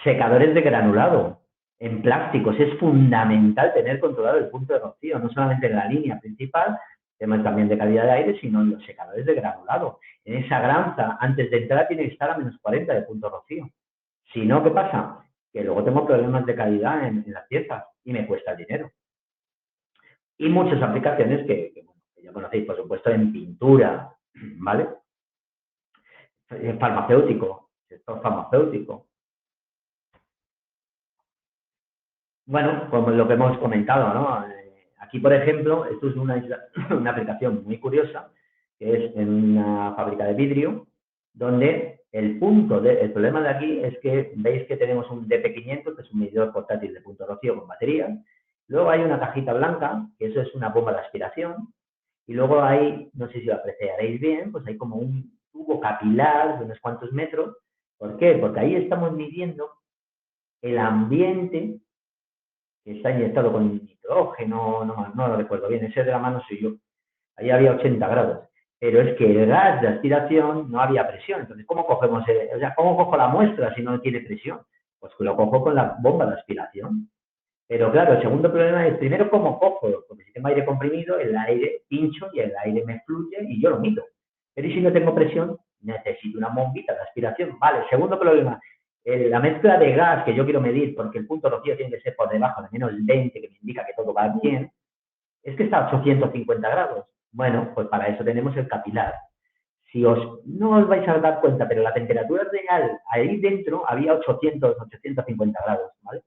S1: Secadores de granulado en plásticos. Es fundamental tener controlado el punto de rocío, no solamente en la línea principal, temas también de calidad de aire, sino en los secadores de granulado. En esa granza, antes de entrar, tiene que estar a menos 40 de punto de rocío. Si no, ¿qué pasa? Que luego tengo problemas de calidad en las piezas y me cuesta dinero. Y muchas aplicaciones que ya conocéis, por supuesto, en pintura, ¿vale? Farmacéutico, sector farmacéutico. Bueno, como lo que hemos comentado, ¿no? Aquí, por ejemplo, esto es una aplicación muy curiosa, que es en una fábrica de vidrio, donde el problema de aquí es que veis que tenemos un DP500, que es un medidor portátil de punto rocío con baterías. Luego hay una cajita blanca, que eso es una bomba de aspiración. Y luego hay, no sé si lo apreciaréis bien, pues hay como un tubo capilar de unos cuantos metros. ¿Por qué? Porque ahí estamos midiendo el ambiente que está inyectado con nitrógeno, no lo recuerdo bien, ese de la mano soy yo. Ahí había 80 grados. Pero es que el gas de aspiración no había presión. Entonces, ¿cómo cómo cojo la muestra si no tiene presión? Pues lo cojo con la bomba de aspiración. Pero claro, el segundo problema es, primero, ¿cómo cojo? Porque si tengo aire comprimido, el aire pincho y el aire me fluye y yo lo mido. Pero si no tengo presión, necesito una bombita de aspiración. Vale, segundo problema, la mezcla de gas que yo quiero medir, porque el punto rocío tiene que ser por debajo de menos 20, que me indica que todo va bien, es que está a 850 grados. Bueno, pues para eso tenemos el capilar. No os vais a dar cuenta, pero la temperatura real ahí dentro había 850 grados, ¿vale?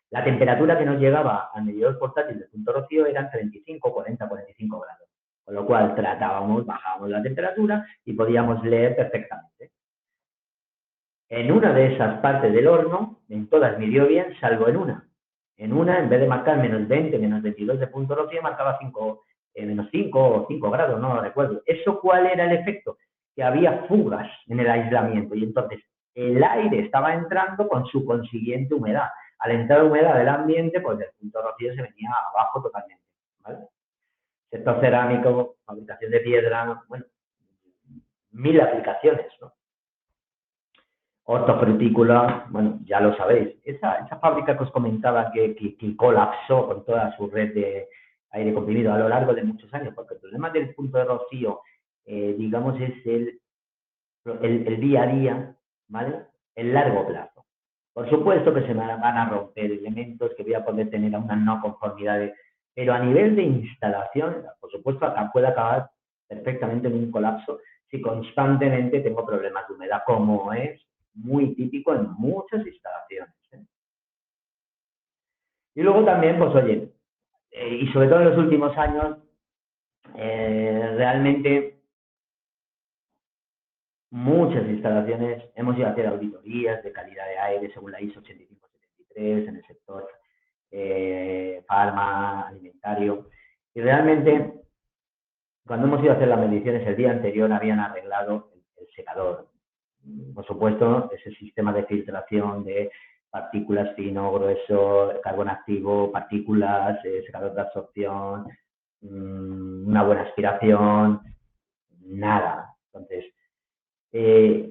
S1: La temperatura que nos llegaba al medidor portátil de punto rocío eran 35, 40, 45 grados. Con lo cual bajábamos la temperatura y podíamos leer perfectamente. En una de esas partes del horno, en todas midió bien, salvo en una. En una, en vez de marcar menos 20, menos 22 de punto rocío, marcaba menos 5 o 5 grados, no lo recuerdo. ¿Eso cuál era el efecto? Que había fugas en el aislamiento y entonces el aire estaba entrando con su consiguiente humedad. Al entrar humedad del ambiente, pues el punto rocío se venía abajo totalmente, ¿vale? Sector cerámico, fabricación de piedra, bueno, 1000 aplicaciones, ¿no? Hortofrutícola, bueno, ya lo sabéis. Esa fábrica que os comentaba que colapsó con toda su red de aire comprimido a lo largo de muchos años, porque el problema del punto de rocío, digamos, es el día a día, ¿vale? El largo plazo. Por supuesto que se me van a romper elementos, que voy a poder tener unas no conformidades, pero a nivel de instalación, por supuesto, acá puede acabar perfectamente en un colapso si constantemente tengo problemas de humedad, como es muy típico en muchas instalaciones. Y luego también, pues oye, y sobre todo en los últimos años, realmente muchas instalaciones hemos ido a hacer auditorías de calidad de aire según la ISO 8573 en el sector farma, alimentario, y realmente cuando hemos ido a hacer las mediciones el día anterior habían arreglado el secador. Por supuesto, ese sistema de filtración de partículas fino, grueso, carbón activo, partículas, secador de absorción, una buena aspiración, nada. Entonces,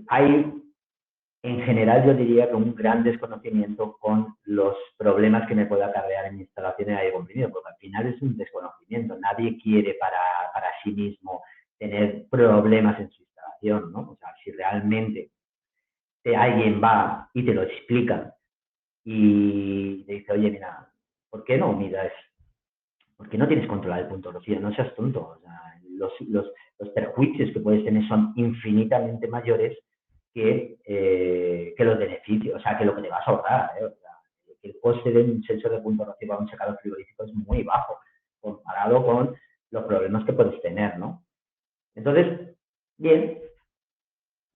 S1: hay, en general, yo diría que un gran desconocimiento con los problemas que me puede acarrear en mi instalación de aire comprimido, porque al final es un desconocimiento. Nadie quiere para sí mismo tener problemas en su instalación, ¿no? O sea, si realmente alguien va y te lo explica y te dice, oye, mira, ¿por qué no miras? ¿Por qué no tienes controlado el punto de rocío? No seas tonto. O sea, los perjuicios que puedes tener son infinitamente mayores que los beneficios, o sea, que lo que te vas a ahorrar. O sea, el coste de un sensor de punto de rocío para un secador frigorífico es muy bajo comparado con los problemas que puedes tener, ¿no? Entonces, bien,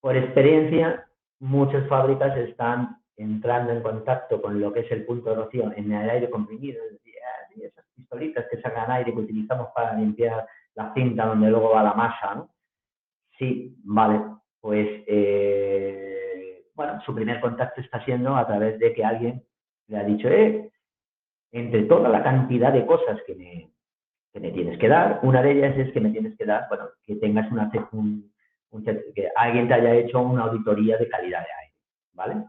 S1: por experiencia, muchas fábricas están entrando en contacto con lo que es el punto de rocío en el aire comprimido, es decir, esas pistolitas que sacan aire que utilizamos para limpiar la cinta donde luego va la masa, ¿no? Sí, vale, pues, bueno, su primer contacto está siendo a través de que alguien le ha dicho, entre toda la cantidad de cosas que me tienes que dar, una de ellas es que me tienes que dar, bueno, que tengas que alguien te haya hecho una auditoría de calidad de aire, ¿vale?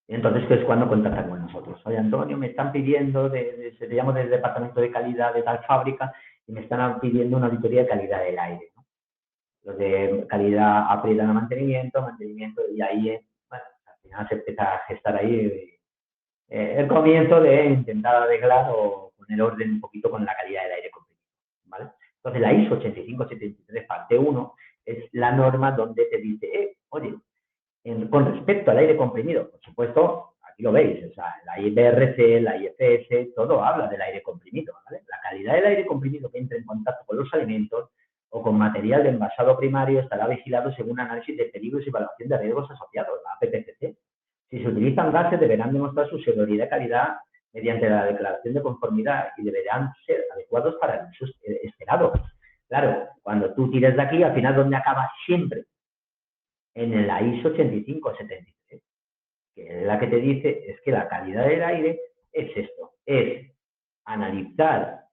S1: Y entonces, que es cuando contactan con nosotros. Oye, Antonio, me están pidiendo, se te llamo del departamento de calidad de tal fábrica, y me están pidiendo una auditoría de calidad del aire, ¿no? Los de calidad aprietan a mantenimiento, y ahí, bueno, al final se empieza a gestar ahí el comienzo de intentar arreglar o poner orden un poquito con la calidad del aire comprimido, ¿vale? Entonces, la ISO 8573 parte 1 es la norma donde te dice, oye, con respecto al aire comprimido, por supuesto, aquí lo veis, o sea, la IBRC, la IFS, todo habla del aire comprimido, ¿vale? La calidad del aire comprimido que entre en contacto con los alimentos o con material de envasado primario estará vigilado según análisis de peligros y evaluación de riesgos asociados, la APPCC. Si se utilizan gases, deberán demostrar su seguridad y calidad mediante la declaración de conformidad y deberán ser adecuados para el uso esperado. Claro, cuando tú tiras de aquí, al final, ¿dónde acaba siempre? En la ISO 8573, que es la que te dice es que la calidad del aire es esto, es analizar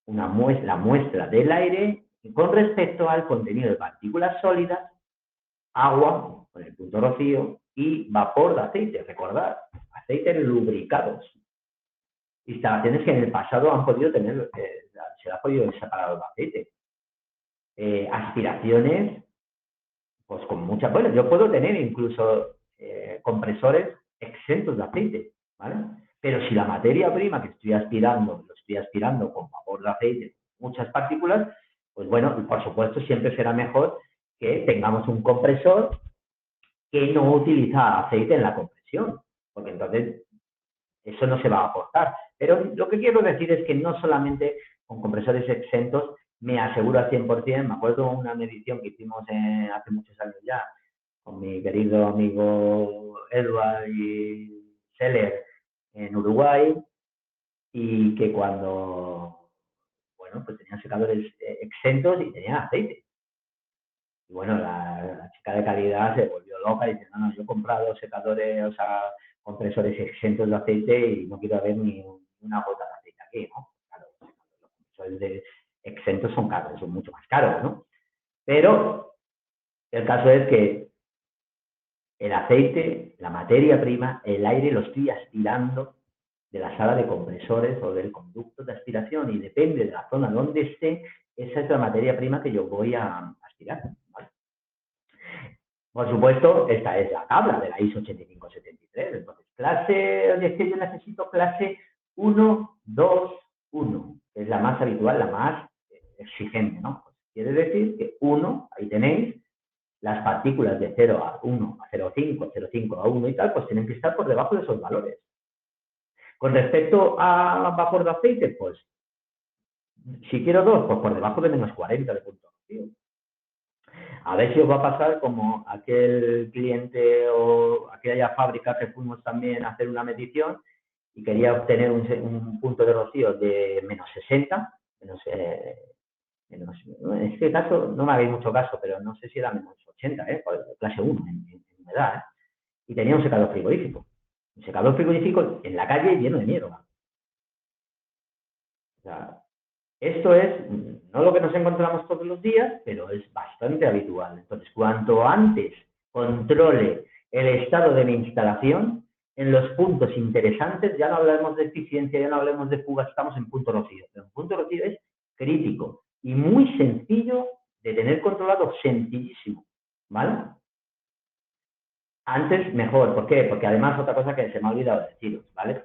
S1: la muestra del aire con respecto al contenido de partículas sólidas, agua, con el punto rocío, y vapor de aceite. Recordad, aceites lubricados. Instalaciones que en el pasado han podido tener, se ha podido separar el aceite. Aspiraciones, pues con muchas, bueno, yo puedo tener incluso compresores exentos de aceite, ¿vale? Pero si la materia prima que estoy aspirando, lo estoy aspirando con vapor de aceite, muchas partículas, pues bueno, por supuesto siempre será mejor que tengamos un compresor que no utiliza aceite en la compresión, porque entonces eso no se va a aportar. Pero lo que quiero decir es que no solamente con compresores exentos me aseguro al 100%, me acuerdo de una medición que hicimos hace muchos años ya, con mi querido amigo Edward y Seller en Uruguay, y que cuando, bueno, pues tenían secadores exentos y tenían aceite. Y bueno, la chica de calidad se volvió loca y dice, no, yo he comprado secadores, o sea, compresores exentos de aceite y no quiero ver ni una gota de aceite aquí, ¿no? Claro, los compresores exentos son caros, son mucho más caros, ¿no? Pero el caso es que el aceite, la materia prima, el aire lo estoy aspirando de la sala de compresores o del conducto de aspiración y depende de la zona donde esté, esa es la materia prima que yo voy a aspirar, ¿vale? Por supuesto, esta es la tabla de la ISO 8573. Entonces, es que yo necesito clase 1, 2, 1, que es la más habitual, la más exigente, ¿no? Pues quiere decir que 1, ahí tenéis, las partículas de 0 a 1, a 0,5, 0,5 a 1 y tal, pues tienen que estar por debajo de esos valores. Con respecto a vapor de aceite, pues, si quiero 2, pues por debajo de menos 40 de punto rocío. A ver si os va a pasar como aquel cliente o aquella fábrica que fuimos también a hacer una medición y quería obtener un punto de rocío de menos 60, en este caso no me hagáis mucho caso, pero no sé si era menos 80, clase 1 en humedad, y tenía un secador frigorífico. Un secador frigorífico en la calle lleno de mierda. O sea, esto es no lo que nos encontramos todos los días, pero es bastante habitual. Entonces, cuanto antes controle el estado de mi instalación, en los puntos interesantes, ya no hablemos de eficiencia, ya no hablemos de fugas, estamos en punto rocío. Pero en punto rocío es crítico y muy sencillo de tener controlado, sencillísimo, ¿vale? Antes, mejor. ¿Por qué? Porque además otra cosa que se me ha olvidado deciros, ¿vale?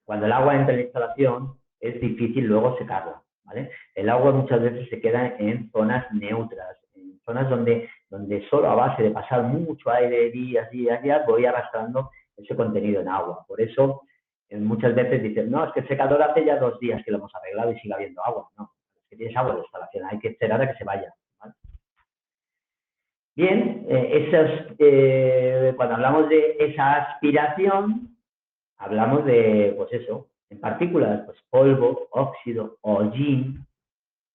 S1: Cuando el agua entra en la instalación, es difícil luego secarla, ¿vale? El agua muchas veces se queda en zonas neutras, en zonas donde solo a base de pasar mucho aire días, voy arrastrando ese contenido en agua. Por eso, muchas veces dicen, no, es que el secador hace ya 2 días que lo hemos arreglado y sigue habiendo agua. No, es que tienes agua en la instalación, hay que esperar a que se vaya, ¿vale? Bien, cuando hablamos de esa aspiración, hablamos de, pues eso, en partículas, pues polvo, óxido, hollín,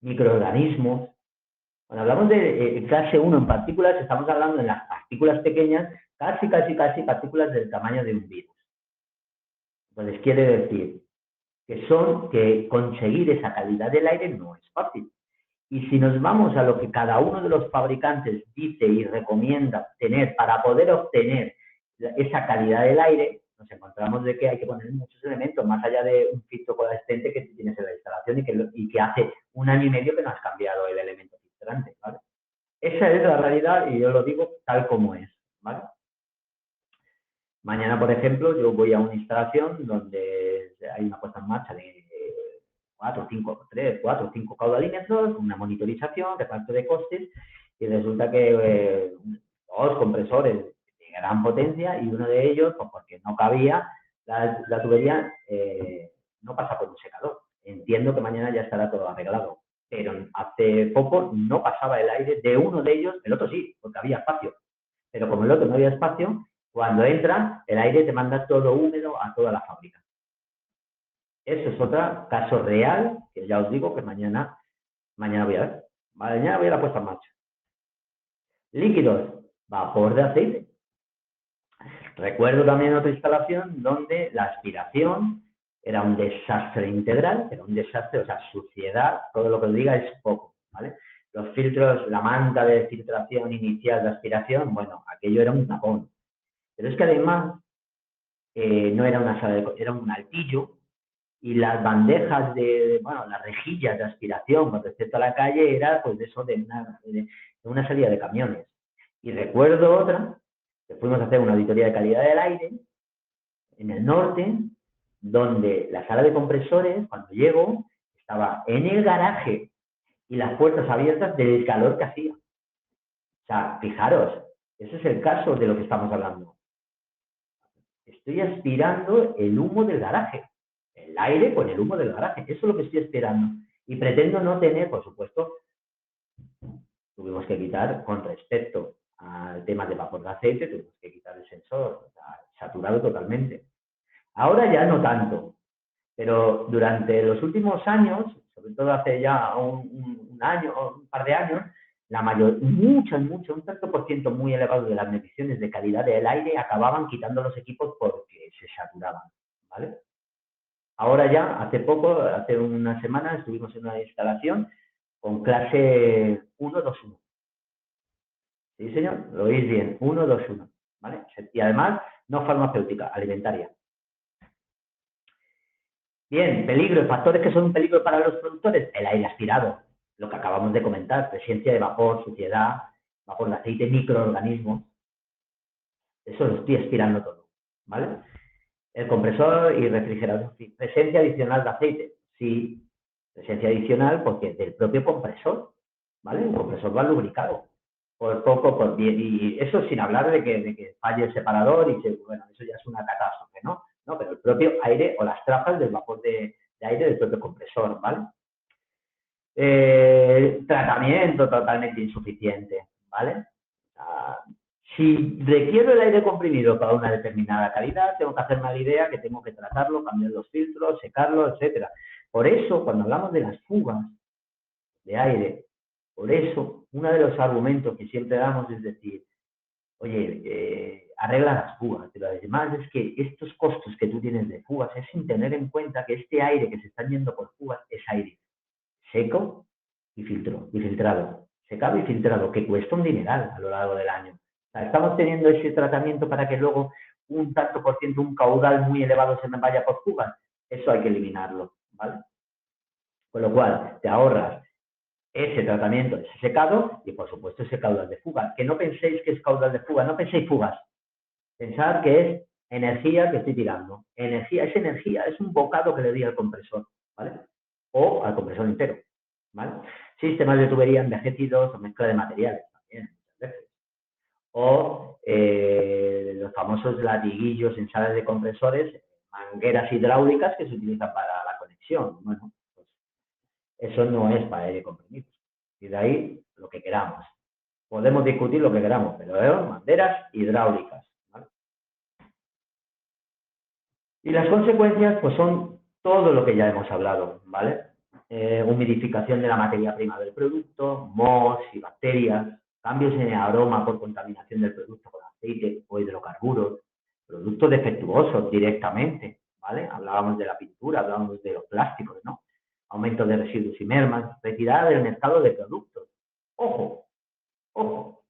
S1: microorganismos. Cuando hablamos de clase 1 en partículas, estamos hablando de las partículas pequeñas, casi partículas del tamaño de un virus. Entonces, quiere decir que conseguir esa calidad del aire no es fácil. Y si nos vamos a lo que cada uno de los fabricantes dice y recomienda tener para poder obtener esa calidad del aire, nos encontramos de que hay que poner muchos elementos, más allá de un filtro coalescente que tienes en la instalación y que hace 1 año y medio que no has cambiado el elemento filtrante, ¿vale? Esa es la realidad y yo lo digo tal como es, ¿vale? Mañana, por ejemplo, yo voy a una instalación donde hay una puesta en marcha de 4 o 5 caudalímetros, una monitorización, reparto de costes, y resulta que 2 compresores de gran potencia y uno de ellos, pues porque no cabía, la tubería no pasa por un secador. Entiendo que mañana ya estará todo arreglado, pero hace poco no pasaba el aire de uno de ellos, el otro sí, porque había espacio. Pero como el otro no había espacio, cuando entra, el aire te manda todo húmedo a toda la fábrica. Eso es otro caso real, que ya os digo que mañana voy a ver. Mañana voy a la puesta en marcha. Líquidos, vapor de aceite. Recuerdo también otra instalación donde la aspiración era un desastre integral, era un desastre, o sea, suciedad, todo lo que os diga es poco, ¿vale? Los filtros, la manta de filtración inicial de aspiración, bueno, aquello era un tapón. Pero es que además no era una sala era un altillo y las bandejas bueno, las rejillas de aspiración con respecto a la calle era pues eso de una salida de camiones. Y recuerdo otra, que fuimos a hacer una auditoría de calidad del aire en el norte, donde la sala de compresores, cuando llego, estaba en el garaje y las puertas abiertas del calor que hacía. O sea, fijaros, ese es el caso de lo que estamos hablando. Estoy aspirando el humo del garaje, el aire con el humo del garaje, eso es lo que estoy esperando. Y pretendo no tener, por supuesto, tuvimos que quitar, con respecto al tema de vapor de aceite, tuvimos que quitar el sensor, o sea, saturado totalmente. Ahora ya no tanto, pero durante los últimos años, sobre todo hace ya un año o un par de años, un tanto por ciento muy elevado de las mediciones de calidad del aire acababan quitando los equipos porque se saturaban, ¿vale? Ahora ya, hace poco, hace una semana, estuvimos en una instalación con clase 121. Sí, señor, lo oís bien, 121, ¿vale? Y además, no farmacéutica, alimentaria. Bien, peligros, factores que son un peligro para los productores, el aire aspirado, lo que acabamos de comentar, presencia de vapor, suciedad, vapor de aceite, microorganismos, eso lo estoy aspirando todo, ¿vale? El compresor y refrigerador, presencia adicional de aceite, sí, presencia adicional porque del propio compresor, ¿vale? El compresor va lubricado, por poco, por bien, y eso sin hablar de que falle el separador y bueno, eso ya es una catástrofe, ¿no? No, pero el propio aire o las trazas del vapor de aire del propio compresor, ¿vale? Tratamiento totalmente insuficiente, ¿vale? Si requiero el aire comprimido para una determinada calidad, tengo que hacerme la idea que tengo que tratarlo, cambiar los filtros, secarlo, etcétera. Por eso, cuando hablamos de las fugas de aire, por eso, uno de los argumentos que siempre damos es decir, oye, arregla las fugas. Pero además es que estos costos que tú tienes de fugas es sin tener en cuenta que este aire que se está yendo por fugas es aire seco y filtrado. Secado y filtrado, que cuesta un dineral a lo largo del año. O sea, estamos teniendo ese tratamiento para que luego un tanto por ciento, un caudal muy elevado se me vaya por fugas. Eso hay que eliminarlo, ¿vale? Con lo cual, te ahorras ese tratamiento, ese secado y, por supuesto, ese caudal de fuga. Que no penséis que es caudal de fuga, no penséis fugas. Pensad que es energía que estoy tirando. Energía, es un bocado que le di al compresor, ¿vale? O al compresor entero, ¿vale? Sistemas de tubería envejecidos o mezcla de materiales también, muchas veces. O los famosos latiguillos en salas de compresores, mangueras hidráulicas que se utilizan para la conexión. Bueno, pues eso no es para aire comprimido. Y de ahí lo que queramos. Podemos discutir lo que queramos, pero mangueras hidráulicas, ¿vale? Y las consecuencias, pues son todo lo que ya hemos hablado, ¿vale? Humidificación de la materia prima del producto, mohos y bacterias, cambios en el aroma por contaminación del producto con aceite o hidrocarburos, productos defectuosos directamente, ¿vale? Hablábamos de la pintura, hablábamos de los plásticos, ¿no? Aumento de residuos y mermas, retirada del mercado de productos. Ojo, ojo.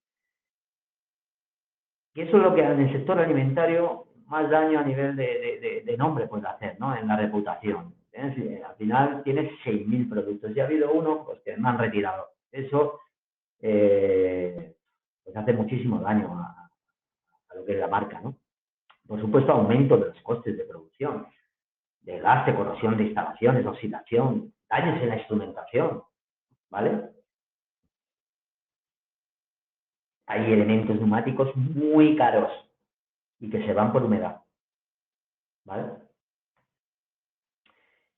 S1: Y eso es lo que en el sector alimentario más daño a nivel de nombre puede hacer, ¿no? En la reputación. Al final tienes 6.000 productos y ha habido uno pues, que me han retirado. Eso pues hace muchísimo daño a lo que es la marca, ¿no? Por supuesto, aumento de los costes de producción, desgaste, corrosión de instalaciones, oxidación, daños en la instrumentación, ¿vale? Hay elementos neumáticos muy caros y que se van por humedad, ¿vale?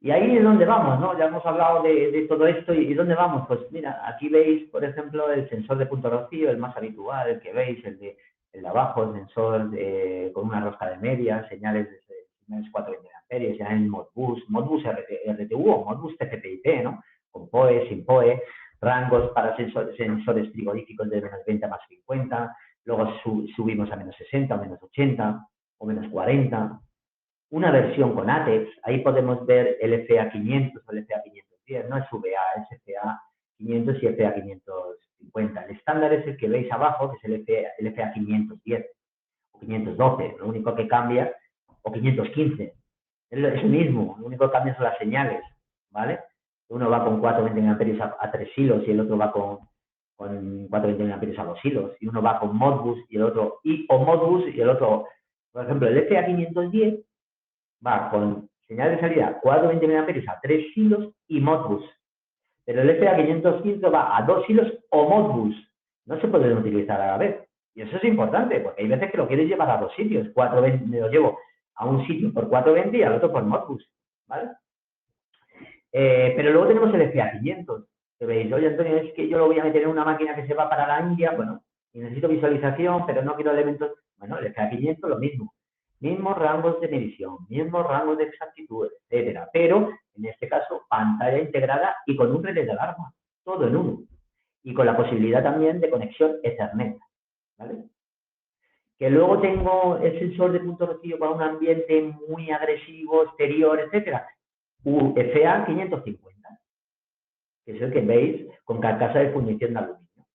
S1: Y ahí es donde vamos, ¿no? Ya hemos hablado de todo esto y ¿dónde vamos? Pues mira, aquí veis, por ejemplo, el sensor de punto rocío, el más habitual, el que veis, el de abajo, el sensor con una rosca de media, señales de señales 420 amperios, ya en Modbus RTU o Modbus TCP/IP, ¿no? Con PoE, sin PoE, rangos para sensores frigoríficos de menos 20 a más 50, luego subimos a menos 60 o menos 80 o menos 40, una versión con ATEX, ahí podemos ver el FA500 o el FA510, no es VA, es FA500 y FA550. El estándar es el que veis abajo, que es el FA510 o 512, lo único que cambia, o 515, es el mismo, lo único que cambia son las señales, ¿vale? Uno va con 420 mA a 3 hilos y el otro va con 420 mA a 2 hilos, y uno va con Modbus y el otro, o Modbus y el otro, por ejemplo, el FA510 va con señal de salida 420 mA a 3 hilos y Modbus. Pero el FA515 va a 2 hilos o Modbus. No se pueden utilizar a la vez. Y eso es importante, porque hay veces que lo quieres llevar a dos sitios. 420, lo llevo a un sitio por 420 y al otro por Modbus, ¿vale? Pero luego tenemos el FA500. Que veis, oye Antonio, es que yo lo voy a meter en una máquina que se va para la India, bueno, y necesito visualización, pero no quiero elementos. Bueno, el FA500 lo mismo. Mismos rangos de medición, mismos rangos de exactitud, etcétera. Pero, en este caso, pantalla integrada y con un relé de alarma. Todo en uno. Y con la posibilidad también de conexión Ethernet, ¿vale? Que luego tengo el sensor de punto rocío para un ambiente muy agresivo, exterior, etcétera. UFA 550, que es el que veis con carcasa de fundición de aluminio.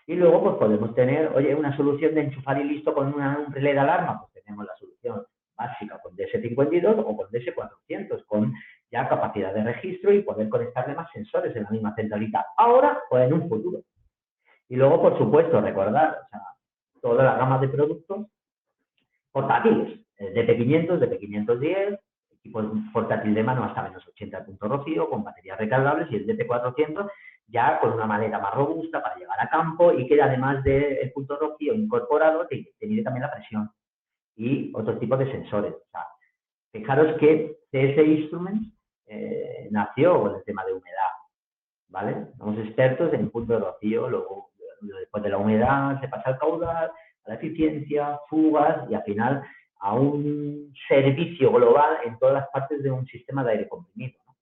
S1: Y luego, pues podemos tener, oye, una solución de enchufar y listo con un relé de alarma, pues tenemos la solución básica con DS52 o con DS400, con ya capacidad de registro y poder conectarle más sensores en la misma centralita, ahora o en un futuro. Y luego, por supuesto, recordar, o sea, toda la gama de productos portátiles, DP500, DP510, equipos portátil de mano hasta menos 80 punto rocío, con baterías recargables, y el DP400 ya con una maleta más robusta para llevar a campo y que además del punto rocío incorporado te mide también la presión y otros tipos de sensores. O sea, fijaros que CS Instruments nació con el tema de humedad, ¿vale? Somos expertos en punto de rocío, luego después de la humedad se pasa al caudal, a la eficiencia, fugas y al final a un servicio global en todas las partes de un sistema de aire comprimido, ¿no?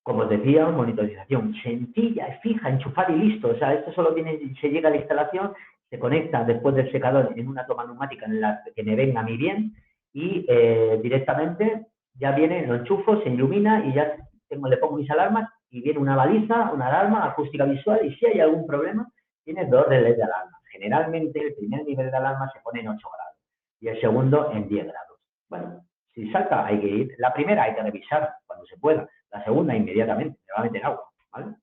S1: Como os decía, monitorización sencilla, fija, enchufar y listo. O sea, esto solo se llega a la instalación se conecta después del secador en una toma neumática en la que me venga a mí bien y directamente ya viene, lo enchufo, se ilumina y ya le pongo mis alarmas y viene una baliza, una alarma acústica visual y si hay algún problema, tiene 2 relés de alarma. Generalmente el primer nivel de alarma se pone en 8 grados y el segundo en 10 grados. Bueno, si salta hay que ir, la primera hay que revisar cuando se pueda, la segunda inmediatamente, le va a meter agua, ¿vale?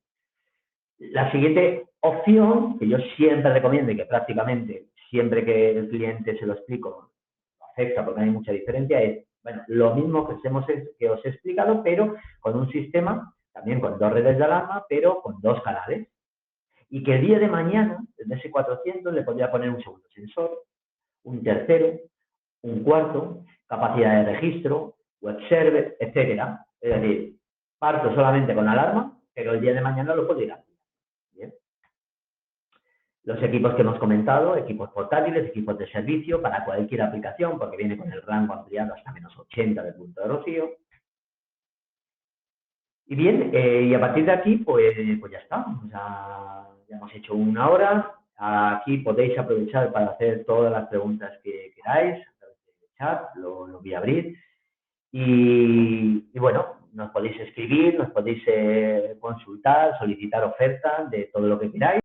S1: La siguiente opción, que yo siempre recomiendo y que prácticamente siempre que el cliente se lo explico, lo acepta porque no hay mucha diferencia, es bueno, lo mismo que os he explicado, pero con un sistema, también con 2 redes de alarma, pero con 2 canales. Y que el día de mañana, el DS400, le podría poner un segundo sensor, un tercero, un cuarto, capacidad de registro, web server, etcétera. Es decir, parto solamente con alarma, pero el día de mañana lo puedo ir a. Bien. Los equipos que hemos comentado, equipos portátiles, equipos de servicio para cualquier aplicación, porque viene con el rango ampliado hasta menos 80 del punto de rocío. Y bien, y a partir de aquí, pues ya está. Ya hemos hecho 1 hora. Aquí podéis aprovechar para hacer todas las preguntas que queráis a través del chat, lo voy a abrir. Y bueno, nos podéis escribir, nos podéis consultar, solicitar ofertas de todo lo que queráis.